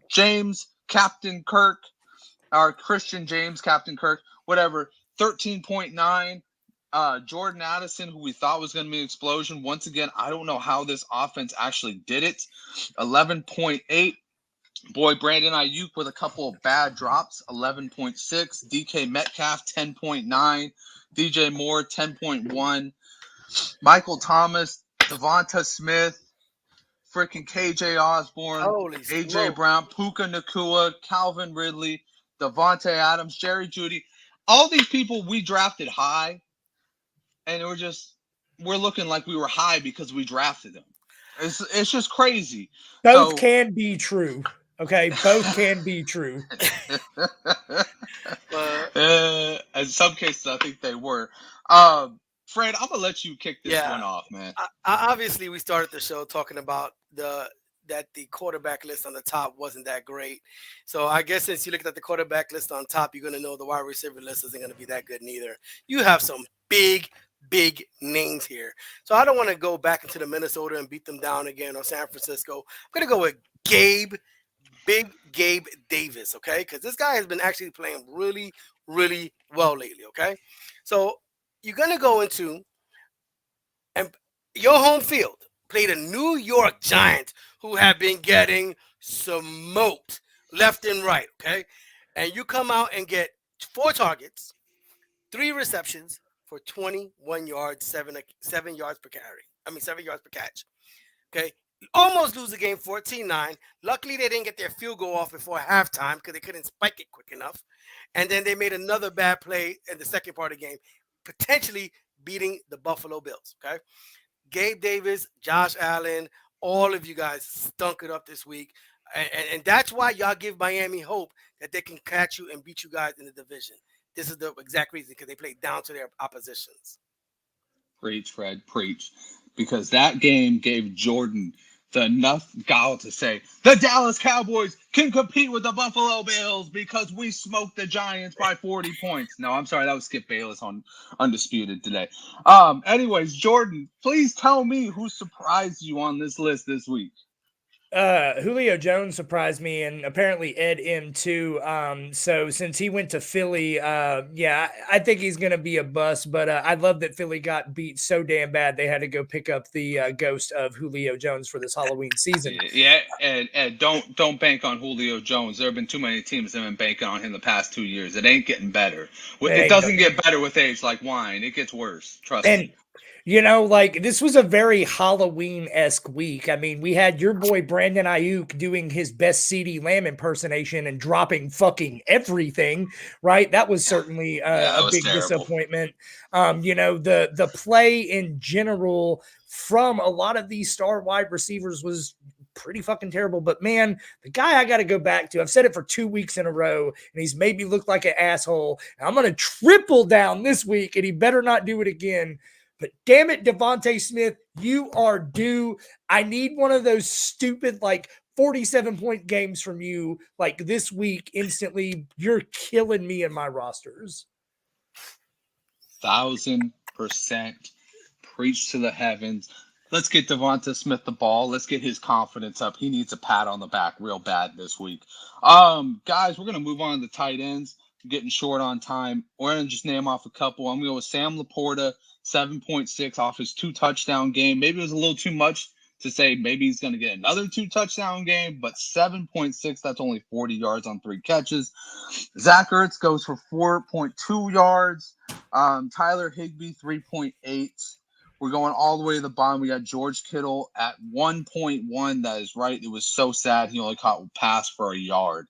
James, Captain Kirk, or Christian James, Captain Kirk, whatever, 13.9. Jordan Addison, who we thought was going to be an explosion. Once again, I don't know how this offense actually did it. 11.8. Boy, Brandon Ayuk with a couple of bad drops, 11.6. DK Metcalf, 10.9. DJ Moore, 10.1. Michael Thomas, Devonta Smith, freaking KJ Osborne, Holy AJ smoke. Brown, Puka Nakua, Calvin Ridley, Devontae Adams, Jerry Jeudy. All these people we drafted high, and we're looking like we were high because we drafted them. It's just crazy. Both can be true. Okay, both can be true. In some cases, I think they were. Fred, I'm gonna let you kick this one off, man. Obviously, we started the show talking about that the quarterback list on the top wasn't that great. So I guess since you looked at the quarterback list on top, you're going to know the wide receiver list isn't going to be that good neither. You have some big names here. So I don't want to go back into the Minnesota and beat them down again or San Francisco. I'm going to go with Big Gabe Davis, okay? Because this guy has been actually playing really, really well lately, okay? So you're going to go into your home field, play the New York Giants, who have been getting smoked left and right, okay? And you come out and get 4 targets, 3 receptions for 21 yards, 7 yards per carry. 7 yards per catch, okay? Almost lose the game 14-9. Luckily, they didn't get their field goal off before halftime because they couldn't spike it quick enough. And then they made another bad play in the second part of the game, potentially beating the Buffalo Bills, okay? Gabe Davis, Josh Allen, all of you guys stunk it up this week. And that's why y'all give Miami hope that they can catch you and beat you guys in the division. This is the exact reason, because they played down to their oppositions. Preach, Fred, preach. Because that game gave Jordan enough gall to say, the Dallas Cowboys can compete with the Buffalo Bills because we smoked the Giants by 40 points. No, I'm sorry. That was Skip Bayless on Undisputed today. Anyways, Jordan, please tell me who surprised you on this list this week. Julio Jones surprised me, and apparently Ed M too. So since he went to Philly, I think he's going to be a bust, but I love that Philly got beat so damn bad they had to go pick up the ghost of Julio Jones for this Halloween season. Yeah, and don't bank on Julio Jones. There have been too many teams that have been banking on him the past 2 years. It ain't getting better. It doesn't get better with age like wine. It gets worse. Trust me. You know, like, this was a very Halloween-esque week. I mean, we had your boy Brandon Ayuk doing his best CeeDee Lamb impersonation and dropping fucking everything, right? That was certainly a big disappointment. You know, the play in general from a lot of these star wide receivers was pretty fucking terrible. But man, the guy I got to go back to, I've said it for 2 weeks in a row, and he's made me look like an asshole. And I'm going to triple down this week, and he better not do it again. But damn it, Devonta Smith, you are due. I need one of those stupid, 47-point games from you, this week instantly. You're killing me in my rosters. 1,000% preach to the heavens. Let's get Devonta Smith the ball. Let's get his confidence up. He needs a pat on the back real bad this week. Guys, we're going to move on to the tight ends. I'm getting short on time. We're going to just name off a couple. I'm going to go with Sam Laporta, 7.6 off his 2-touchdown game. Maybe it was a little too much to say maybe he's going to get another 2-touchdown game, but 7.6, that's only 40 yards on 3 catches. Zach Ertz goes for 4.2 yards. Tyler Higbee, 3.8. We're going all the way to the bottom. We got George Kittle at 1.1. That is right. It was so sad. He only caught a pass for a yard.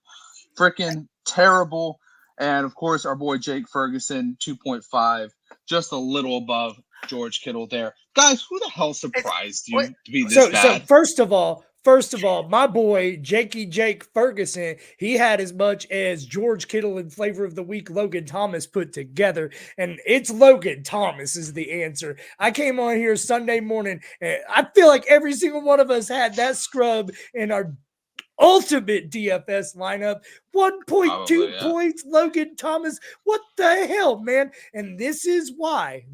Freaking terrible. And, of course, our boy Jake Ferguson, 2.5. Just a little above George Kittle there. Guys, who the hell surprised you to be this bad? So first of all, my boy Jake Ferguson, he had as much as George Kittle and Flavor of the Week Logan Thomas put together, and it's Logan Thomas is the answer. I came on here Sunday morning, and I feel like every single one of us had that scrub in our ultimate DFS lineup. 1.2 points, Logan Thomas. What the hell, man? And this is why,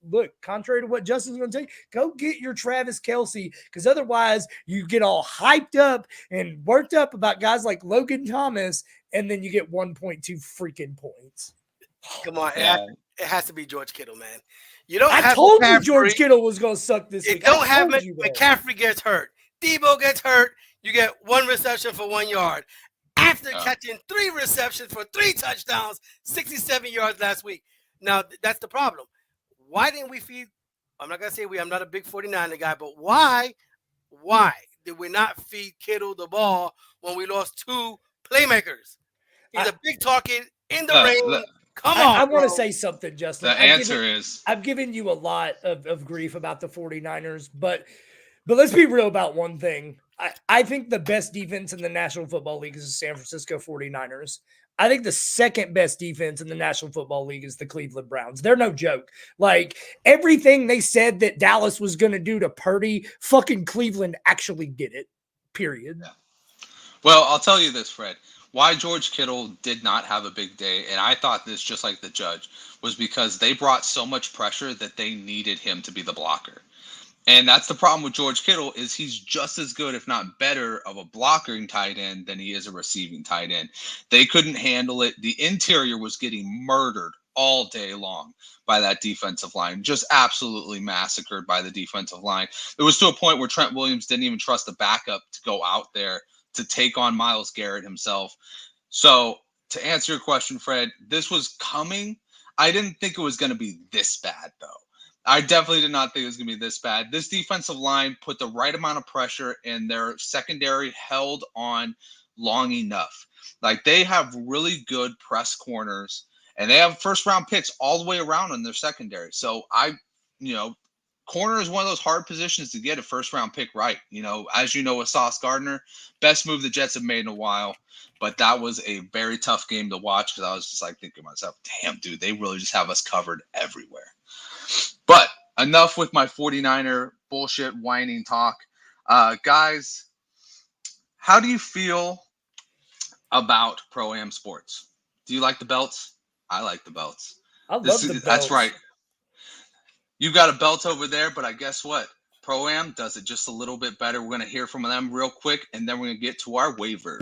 look, contrary to what Justin's going to tell you, go get your Travis Kelce, because otherwise you get all hyped up and worked up about guys like Logan Thomas, and then you get 1.2 freaking points. Come on, Yeah. it has to be George Kittle, man. You don't I have told you McCaffrey. George Kittle was going to suck this You week. don't I have told you that. McCaffrey gets hurt. Debo gets hurt. You get 1 reception for 1 yard. After catching 3 receptions for 3 touchdowns, 67 yards last week. Now, that's the problem. Why didn't we feed? I'm not going to say I'm not a big 49er guy, but why did we not feed Kittle the ball when we lost 2 playmakers? He's a big target in the rain. Come on, I want to say something, Justin. The answer is I've given you a lot of grief about the 49ers, but let's be real about one thing. I think the best defense in the National Football League is the San Francisco 49ers. I think the second best defense in the National Football League is the Cleveland Browns. They're no joke. Like, everything they said that Dallas was going to do to Purdy, fucking Cleveland actually did it, period. Yeah. Well, I'll tell you this, Fred. Why George Kittle did not have a big day, and I thought this just like the judge, was because they brought so much pressure that they needed him to be the blocker. And that's the problem with George Kittle, is he's just as good, if not better, of a blocking tight end than he is a receiving tight end. They couldn't handle it. The interior was getting murdered all day long by that defensive line, just absolutely massacred by the defensive line. It was to a point where Trent Williams didn't even trust the backup to go out there to take on Myles Garrett himself. So to answer your question, Fred, this was coming. I didn't think it was going to be this bad, though. I definitely did not think it was going to be this bad. This defensive line put the right amount of pressure, and their secondary held on long enough. Like, they have really good press corners, and they have first-round picks all the way around in their secondary. So corner is one of those hard positions to get a first-round pick right. As you know, with Sauce Gardner, best move the Jets have made in a while. But that was a very tough game to watch, because I was just like thinking to myself, damn, dude, they really just have us covered everywhere. But enough with my 49er bullshit whining talk. Guys, how do you feel about Pro-Am sports? Do you like the belts? I like the belts. I love the belts. That's right. You got a belt over there, but I guess what? Pro-Am does it just a little bit better. We're going to hear from them real quick, and then we're going to get to our waivers.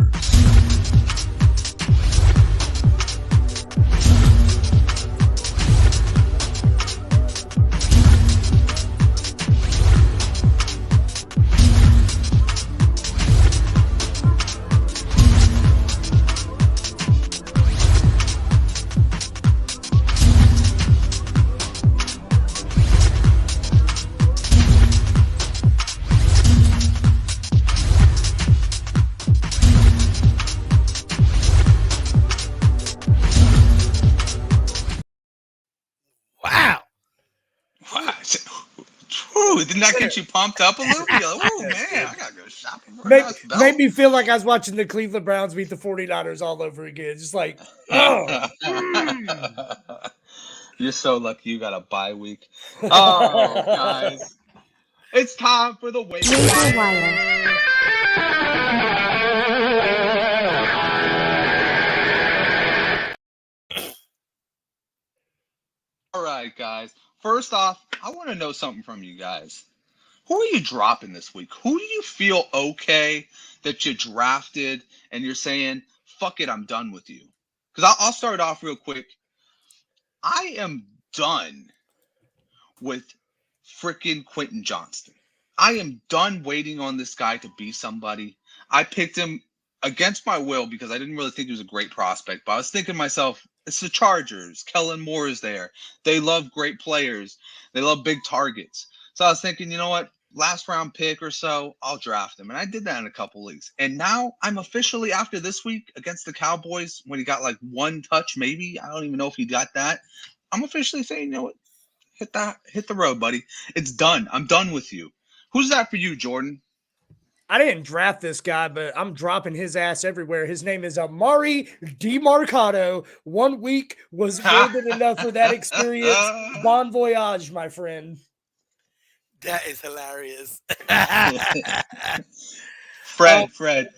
Didn't that get you pumped up a little? You're like, oh, man, I got to go shopping for a nice belt. Made me feel like I was watching the Cleveland Browns beat the 49ers all over again. Just like, oh. You're so lucky you got a bye week. Oh, guys. It's time for the waiver wire. All right, guys. First off, I want to know something from you guys. Who are you dropping this week? Who do you feel okay that you drafted and you're saying, fuck it, I'm done with you? Because I'll start off real quick. I am done with freaking Quentin Johnston. I am done waiting on this guy to be somebody. I picked him against my will because I didn't really think he was a great prospect. But I was thinking to myself, it's the Chargers. Kellen Moore is there. They love great players. They love big targets. So I was thinking, you know what? Last round pick or so, I'll draft him. And I did that in a couple leagues. And now I'm officially, after this week against the Cowboys, when he got like one touch, maybe. I don't even know if he got that. I'm officially saying, you know what? Hit the road, buddy. It's done. I'm done with you. Who's that for you, Jordan? I didn't draft this guy, but I'm dropping his ass everywhere. His name is Amari DeMarcado. 1 week was more than enough for that experience. Bon voyage, my friend. That is hilarious. Fred,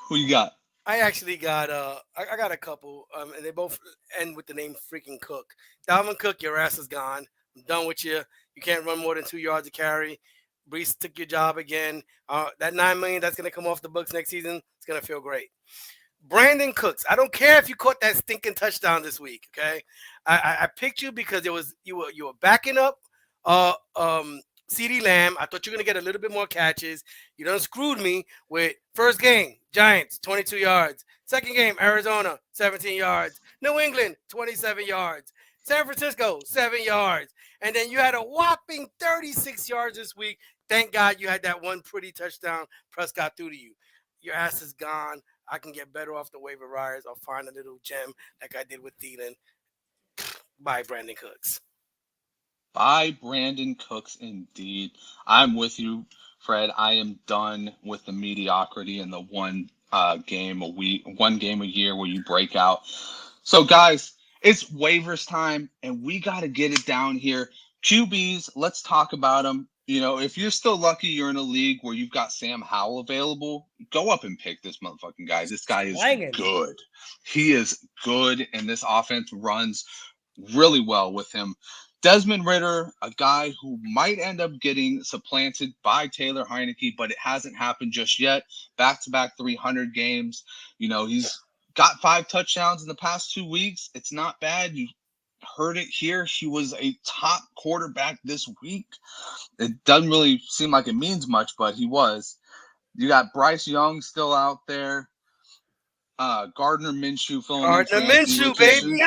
who you got? I actually got I got a couple, and they both end with the name freaking Cook. Dalvin Cook, your ass is gone. I'm done with you. You can't run more than 2 yards a carry. Brees took your job again. That $9 million that's going to come off the books next season, it's going to feel great. Brandon Cooks, I don't care if you caught that stinking touchdown this week, okay? I picked you because you were backing up CeeDee Lamb. I thought you were gonna get a little bit more catches. You done screwed me with first game, Giants, 22 yards. Second game, Arizona, 17 yards. New England, 27 yards. San Francisco, 7 yards. And then you had a whopping 36 yards this week. Thank God you had that one pretty touchdown. Prescott threw to you. Your ass is gone. I can get better off the waiver wires. I'll find a little gem like I did with Thielen. Bye, Brandon Cooks. By Brandon Cooks, indeed. I'm with you, Fred. I am done with the mediocrity and the one game a year where you break out. So, guys, it's waivers time, and we got to get it down here. QBs, let's talk about them. You know, if you're still lucky you're in a league where you've got Sam Howell available, go up and pick this motherfucking guy. This guy is good. He is good, and this offense runs really well with him. Desmond Ridder, a guy who might end up getting supplanted by Taylor Heineke, but it hasn't happened just yet. Back-to-back 300 games. You know, he's got 5 touchdowns in the past 2 weeks. It's not bad. You heard it here. He was a top quarterback this week. It doesn't really seem like it means much, but he was. You got Bryce Young still out there. Gardner Minshew filling in. Gardner Minshew, baby.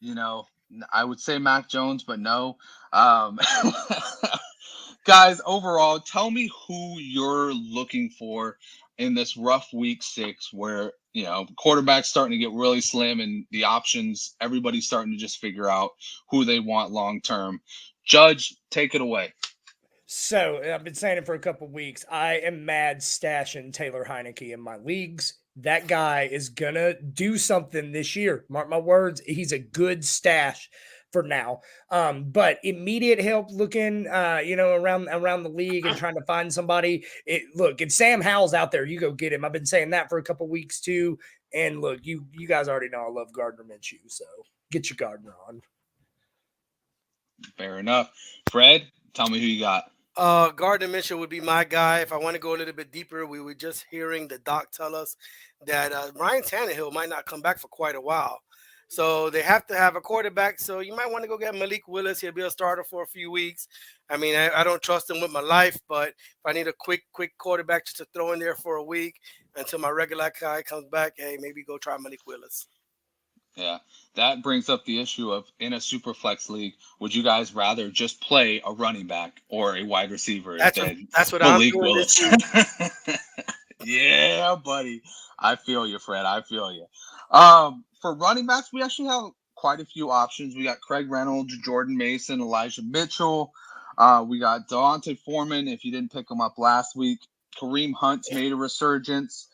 You know, I would say Mac Jones, but no. Guys, overall, tell me who you're looking for in this rough week 6 where, you know, quarterback's starting to get really slim and the options, everybody's starting to just figure out who they want long term. Judge, take it away. So I've been saying it for a couple weeks. I am mad stashing Taylor Heineke in my leagues. That guy is going to do something this year. Mark my words. He's a good stash for now. But immediate help looking, around the league and trying to find somebody. Look, if Sam Howell's out there, you go get him. I've been saying that for a couple weeks too. And look, you guys already know I love Gardner Minshew, so get your Gardner on. Fair enough. Fred, tell me who you got. Gardner Minshew would be my guy. If I want to go a little bit deeper, we were just hearing the doc tell us that Ryan Tannehill might not come back for quite a while. So they have to have a quarterback. So you might want to go get Malik Willis. He'll be a starter for a few weeks. I mean, I don't trust him with my life, but if I need a quick quarterback just to throw in there for a week until my regular guy comes back, hey, maybe go try Malik Willis. Yeah, that brings up the issue of in a super flex league, would you guys rather just play a running back or a wide receiver? That's what Malik I'm doing Willis. Yeah, buddy. I feel you, Fred. I feel you. For running backs, we actually have quite a few options. We got Craig Reynolds, Jordan Mason, Elijah Mitchell. We got Devontae Foreman, if you didn't pick him up last week. Kareem Hunt's made a resurgence.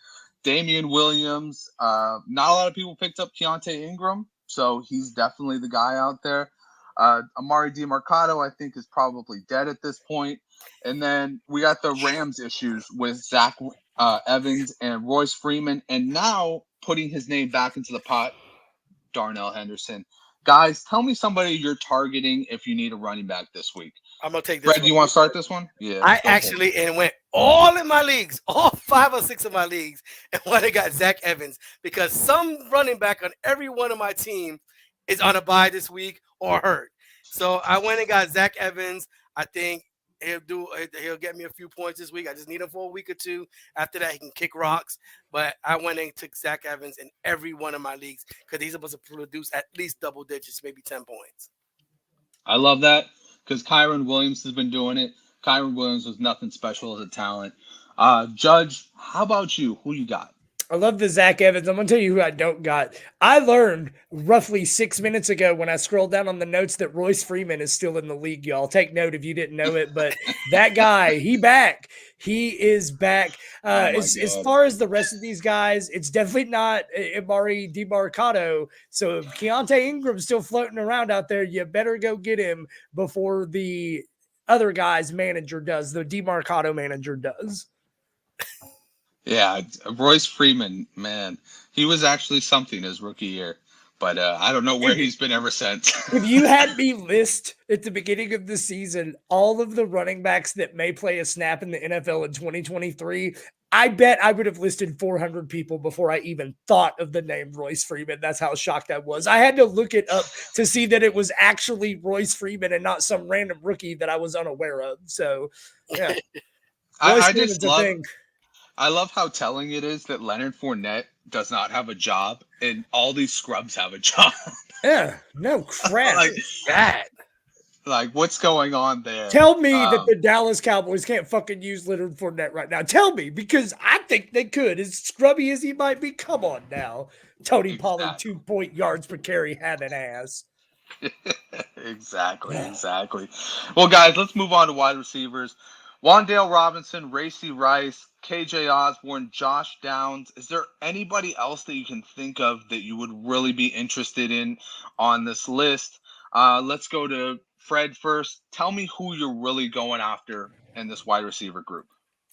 Damian Williams. Not a lot of people picked up Keontae Ingram, so he's definitely the guy out there. Amari DiMercato, I think, is probably dead at this point. And then we got the Rams issues with Zach Evans and Royce Freeman, and now putting his name back into the pot, Darnell Henderson. Guys, tell me somebody you're targeting if you need a running back this week. I'm going to take this Fred, do you want to start this one? Yeah. I actually went all in my leagues, all 5 or 6 of my leagues, and when I got Zach Evans, because some running back on every one of my team is on a bye this week or hurt. So I went and got Zach Evans. I think he'll get me a few points this week. I just need him for a week or two. After that, he can kick rocks. But I went and took Zach Evans in every one of my leagues because he's supposed to produce at least double digits, maybe 10 points. I love that because Kyron Williams has been doing it. Kyron Williams was nothing special as a talent. Judge, how about you? Who you got? I love the Zach Evans. I'm going to tell you who I don't got. I learned roughly 6 minutes ago when I scrolled down on the notes that Royce Freeman is still in the league, y'all. Take note if you didn't know it, but that guy, he is back. As far as the rest of these guys, it's definitely not Amari DiMercato. So if Keontae Ingram's still floating around out there, you better go get him before the other guy's manager does, the DiMercato manager does. Yeah, Royce Freeman, man, he was actually something his rookie year, but I don't know where he's been ever since. If you had me list at the beginning of the season all of the running backs that may play a snap in the NFL in 2023, I bet I would have listed 400 people before I even thought of the name Royce Freeman. That's how shocked I was. I had to look it up to see that it was actually Royce Freeman and not some random rookie that I was unaware of. So, yeah. Royce I Freeman's just a love thing. I love how telling it is that Leonard Fournette does not have a job and all these scrubs have a job. Yeah, no crap. like, that. like, what's going on there? Tell me that the Dallas Cowboys can't fucking use Leonard Fournette right now. Tell me, because I think they could. As scrubby as he might be, come on now. Tony Pollard, 2 yards per carry, had an ass. Exactly. Well, guys, let's move on to wide receivers. Wan'Dale Robinson, Racey Rice, KJ Osborne, Josh Downs. Is there anybody else that you can think of that you would really be interested in on this list? Let's go to Fred first. Tell me who you're really going after in this wide receiver group.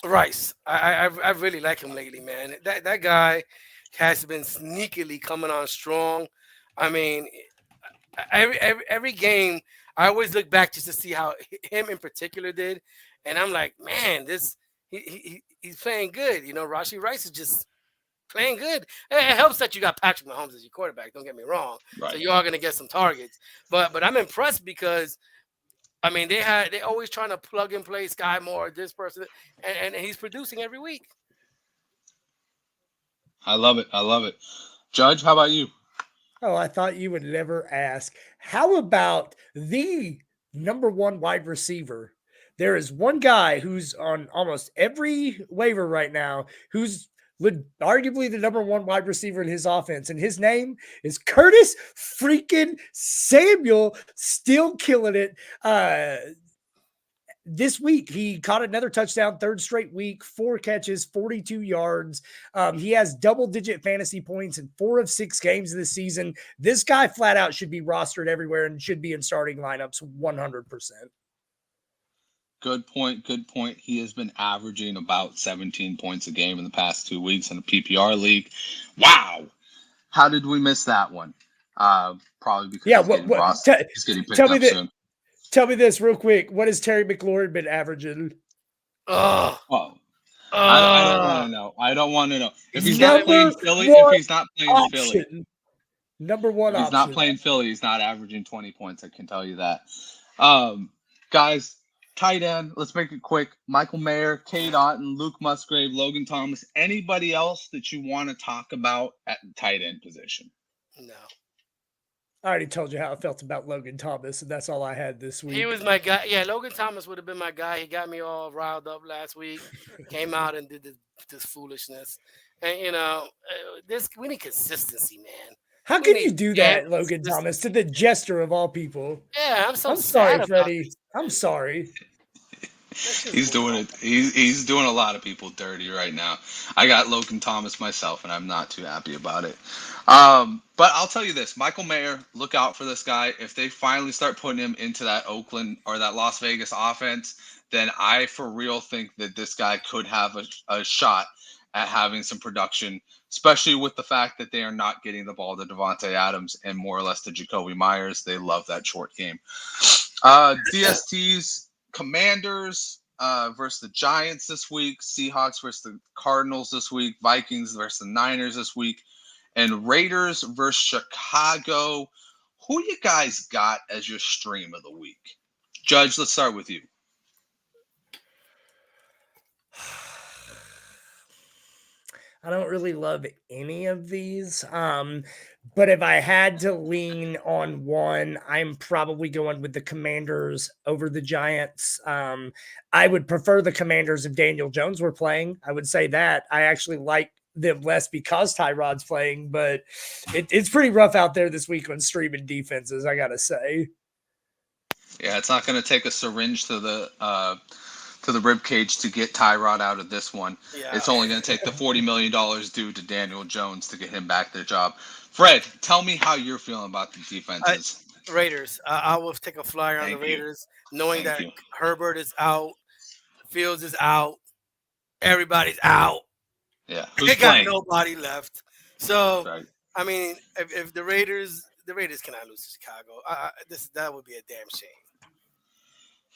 Rice. I really like him lately, man. That guy has been sneakily coming on strong. I mean, every game, I always look back just to see how him in particular did, and I'm like, man, he's playing good. You know, Rashee Rice is just playing good. It helps that you got Patrick Mahomes as your quarterback. Don't get me wrong. Right. So you are going to get some targets, but I'm impressed because, I mean, they always trying to plug and play Sky Moore, this person, and he's producing every week. I love it. Judge, how about you? Oh, I thought you would never ask. How about the number one wide receiver? There is one guy who's on almost every waiver right now who's arguably the number one wide receiver in his offense, and his name is Curtis freaking Samuel, still killing it. This week, he caught another touchdown, third straight week, 4 catches, 42 yards. He has double-digit fantasy points in 4 of 6 games this season. This guy flat out should be rostered everywhere and should be in starting lineups 100%. Good point. He has been averaging about 17 points a game in the past 2 weeks in a PPR league. Wow. How did we miss that one? Probably because he's getting picked up soon. Tell me this real quick. What has Terry McLaurin been averaging? I don't want to know. If he's not playing Philly, Philly. Number one option. If he's not playing Philly, he's not averaging 20 points. I can tell you that. Guys, tight end, let's make it quick. Michael Mayer, Cade Otton, Luke Musgrave, Logan Thomas. Anybody else that you want to talk about at the tight end position? No. I already told you how I felt about Logan Thomas, and that's all I had this week. He was my guy. Yeah, Logan Thomas would have been my guy. He got me all riled up last week. Came out and did this foolishness. And, you know, we need consistency, man. How can you do that, Logan Thomas, to the jester of all people? Yeah, I'm sorry, Freddie. I'm sorry. He's doing it. He's doing a lot of people dirty right now. I got Logan Thomas myself, and I'm not too happy about it. But I'll tell you this, Michael Mayer, look out for this guy. If they finally start putting him into that Oakland or that Las Vegas offense, then I for real think that this guy could have a shot at having some production, especially with the fact that they are not getting the ball to Devontae Adams and more or less to Jacoby Myers. They love that short game. DST's Commanders versus the Giants this week, Seahawks versus the Cardinals this week, Vikings versus the Niners this week, and Raiders versus Chicago. Who you guys got as your stream of the week? Judge, let's start with you. I don't really love any of these. But if I had to lean on one, I'm probably going with the Commanders over the Giants. I would prefer the Commanders if Daniel Jones were playing. I would say that. I actually like them less because Tyrod's playing, but it's pretty rough out there this week on streaming defenses, I got to say. Yeah, it's not going to take a syringe to the rib cage to get Tyrod out of this one. Yeah. It's only going to take the $40 million due to Daniel Jones to get him back their job. Fred, tell me how you're feeling about the defenses. Raiders. I will take a flyer on the Raiders, knowing that Herbert is out, Fields is out, everybody's out. Yeah, they got nobody left. So, right. I mean, if the Raiders cannot lose to Chicago, that would be a damn shame.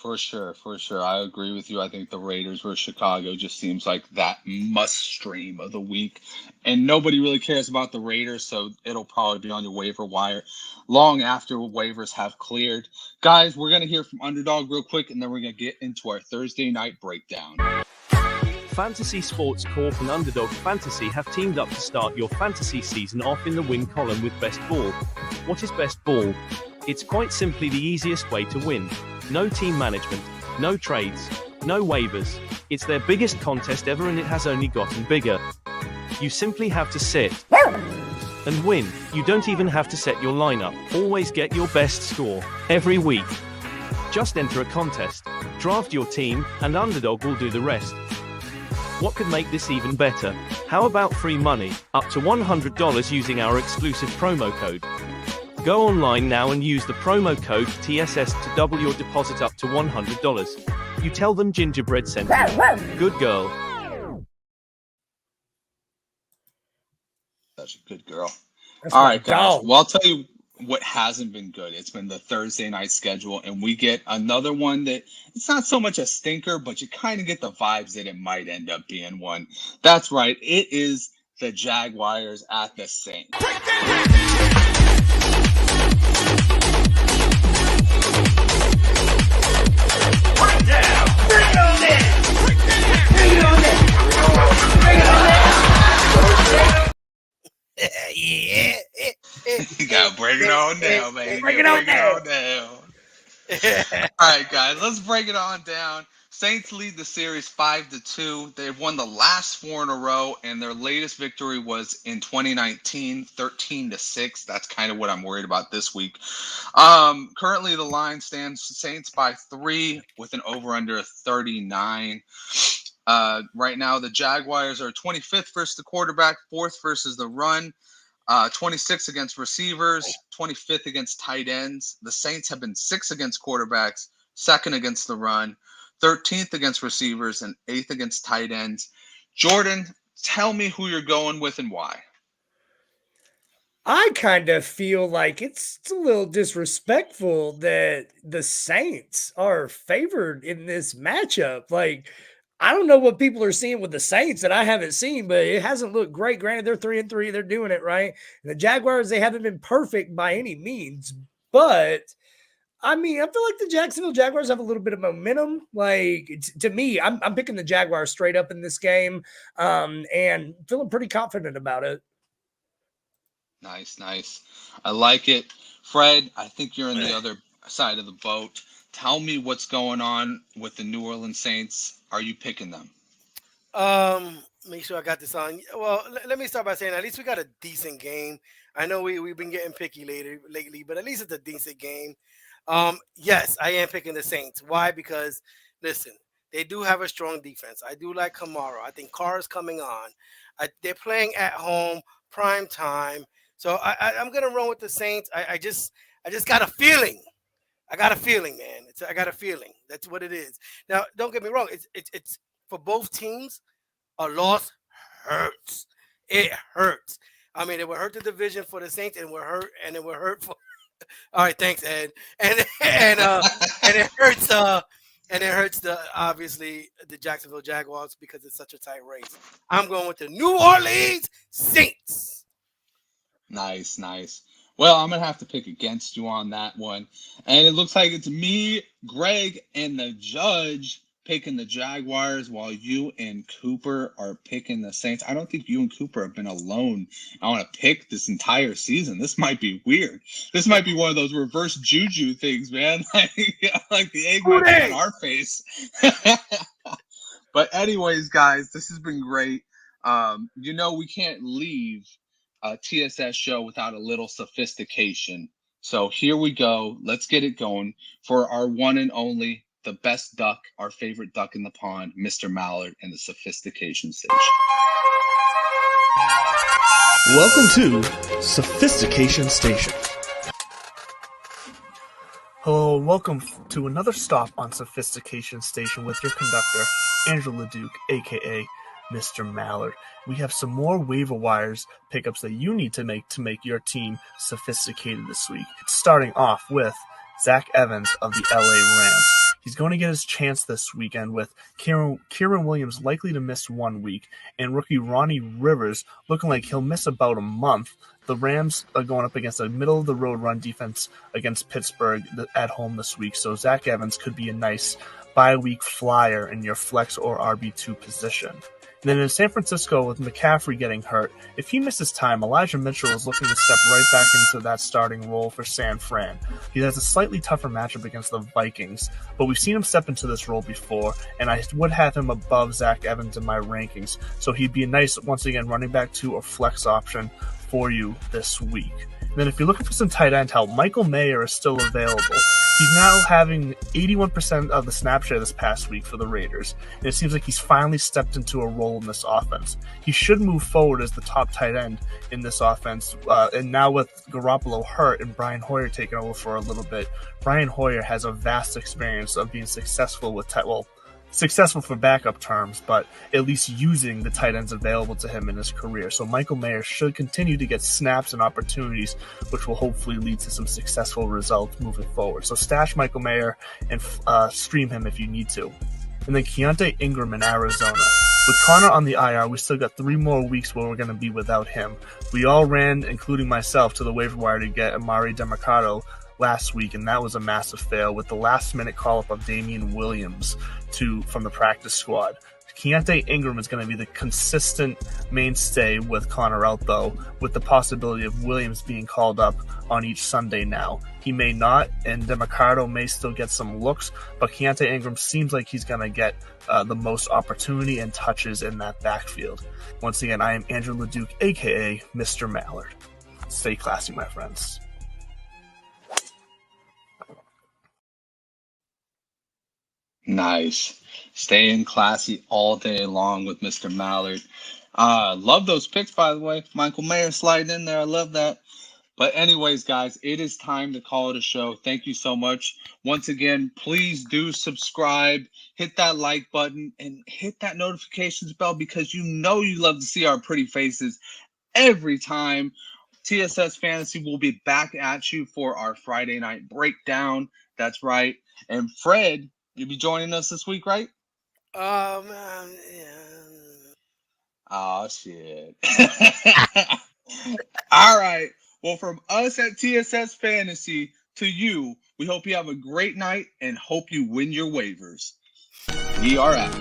For sure, for sure. I agree with you. I think the Raiders versus Chicago just seems like that must stream of the week. And nobody really cares about the Raiders, so it'll probably be on your waiver wire long after waivers have cleared. Guys, we're going to hear from Underdog real quick, and then we're going to get into our Thursday night breakdown. Fantasy Sports Corp and Underdog Fantasy have teamed up to start your fantasy season off in the win column with Best Ball. What is Best Ball? It's quite simply the easiest way to win. No team management, no trades, no waivers. It's their biggest contest ever and it has only gotten bigger. You simply have to sit and win. You don't even have to set your lineup. Always get your best score every week. Just enter a contest, draft your team, and Underdog will do the rest. What could make this even better? How about free money, up to $100 using our exclusive promo code? Go online now and use the promo code TSS to double your deposit up to $100. You tell them Gingerbread sent you. Good girl. Such a good girl. That's All my right, guys. dog. Well, I'll tell you what hasn't been good. It's been the Thursday night schedule, and we get another one that it's not so much a stinker, but you kind of get the vibes that it might end up being one. That's right. It is the Jaguars at the Saints. Yeah. You gotta break it on down, baby. Break it on down. All right, guys, let's break it on down. Saints lead the series 5-2. They've won the last 4 in a row, and their latest victory was in 2019, 13-6. That's kind of what I'm worried about this week. Currently, the line stands Saints by 3 with an over/under of 39. Right now, the Jaguars are 25th versus the quarterback, 4th versus the run, 26th against receivers, 25th against tight ends. The Saints have been 6th against quarterbacks, 2nd against the run, 13th against receivers, and 8th against tight ends. Jordan, tell me who you're going with and why. I kind of feel like it's a little disrespectful that the Saints are favored in this matchup. Like, I don't know what people are seeing with the Saints that I haven't seen, but it hasn't looked great. Granted, they're 3-3, they're doing it right. And the Jaguars, they haven't been perfect by any means, but I mean, I feel like the Jacksonville Jaguars have a little bit of momentum. Like, to me, I'm picking the Jaguars straight up in this game, and feeling pretty confident about it. Nice, nice. I like it. Fred, I think you're on the other side of the boat. Tell me what's going on with the New Orleans Saints. Are you picking them? Make sure I got this on. Well, let me start by saying at least we got a decent game. I know we've been getting picky lately, but at least it's a decent game. Yes, I am picking the Saints. Why? Because, listen, they do have a strong defense. I do like Kamara. I think Carr is coming on. They're playing at home, prime time. So I'm going to run with the Saints. I just got a feeling. I got a feeling, man. I got a feeling. That's what it is. Now, don't get me wrong. It's for both teams. A loss hurts. It hurts. I mean, it will hurt the division for the Saints, and it will hurt for. All right, thanks, Ed. And it hurts. And it hurts obviously the Jacksonville Jaguars because it's such a tight race. I'm going with the New Orleans Saints. Nice, nice. Well, I'm going to have to pick against you on that one. And it looks like it's me, Greg, and the judge picking the Jaguars while you and Cooper are picking the Saints. I don't think you and Cooper have been alone on a pick this entire season. This might be weird. This might be one of those reverse juju things, man. Like the egg might be on our face. But anyways, guys, this has been great. We can't leave a TSS show without a little sophistication. So here we go. Let's get it going for our one and only, the best duck, our favorite duck in the pond, Mr. Mallard, and the sophistication station. Welcome to Sophistication Station. Hello, and welcome to another stop on Sophistication Station with your conductor, Andrew LeDuc, aka Mr. Mallard. We have some more waiver wires pickups that you need to make your team sophisticated this week. Starting off with Zach Evans of the LA Rams. He's going to get his chance this weekend with Kieran Williams likely to miss 1 week and rookie Ronnie Rivers looking like he'll miss about a month. The Rams are going up against a middle-of-the-road run defense against Pittsburgh at home this week, so Zach Evans could be a nice bye-week flyer in your flex or RB2 position. And then in San Francisco, with McCaffrey getting hurt, if he misses time, Elijah Mitchell is looking to step right back into that starting role for San Fran. He has a slightly tougher matchup against the Vikings, but we've seen him step into this role before, and I would have him above Zach Evans in my rankings. So he'd be a nice, once again, running back 2 or flex option for you this week. And then if you're looking for some tight end help, Michael Mayer is still available. He's now having 81% of the snap share this past week for the Raiders, and it seems like he's finally stepped into a role in this offense. He should move forward as the top tight end in this offense, and now with Garoppolo hurt and Brian Hoyer taking over for a little bit, Brian Hoyer has a vast experience of being successful with successful for backup terms, but at least using the tight ends available to him in his career. So Michael Mayer should continue to get snaps and opportunities, which will hopefully lead to some successful results moving forward. So stash Michael Mayer and stream him if you need to. And then Keontae Ingram in Arizona. With Connor on the IR, we still got 3 more weeks where we're going to be without him. We all ran, including myself, to the waiver wire to get Amari DeMarcado last week, and that was a massive fail with the last-minute call-up of Damian Williams from the practice squad. Keontae Ingram is going to be the consistent mainstay with Connor out, though, with the possibility of Williams being called up on each Sunday now. He may not, and DeMarcado may still get some looks, but Keontae Ingram seems like he's going to get the most opportunity and touches in that backfield. Once again, I am Andrew LeDuc, a.k.a. Mr. Mallard. Stay classy, my friends. Nice. Staying classy all day long with Mr. Mallard. Love those picks, by the way. Michael Mayer sliding in there. I love that. But anyways, guys, it is time to call it a show. Thank you so much. Once again, please do subscribe, hit that like button, and hit that notifications bell because you know you love to see our pretty faces every time. TSS Fantasy will be back at you for our Friday night breakdown. That's right. And Fred, you'll be joining us this week, right? Man, yeah. Oh, shit. All right. Well, from us at TSS Fantasy to you, we hope you have a great night and hope you win your waivers. We are out.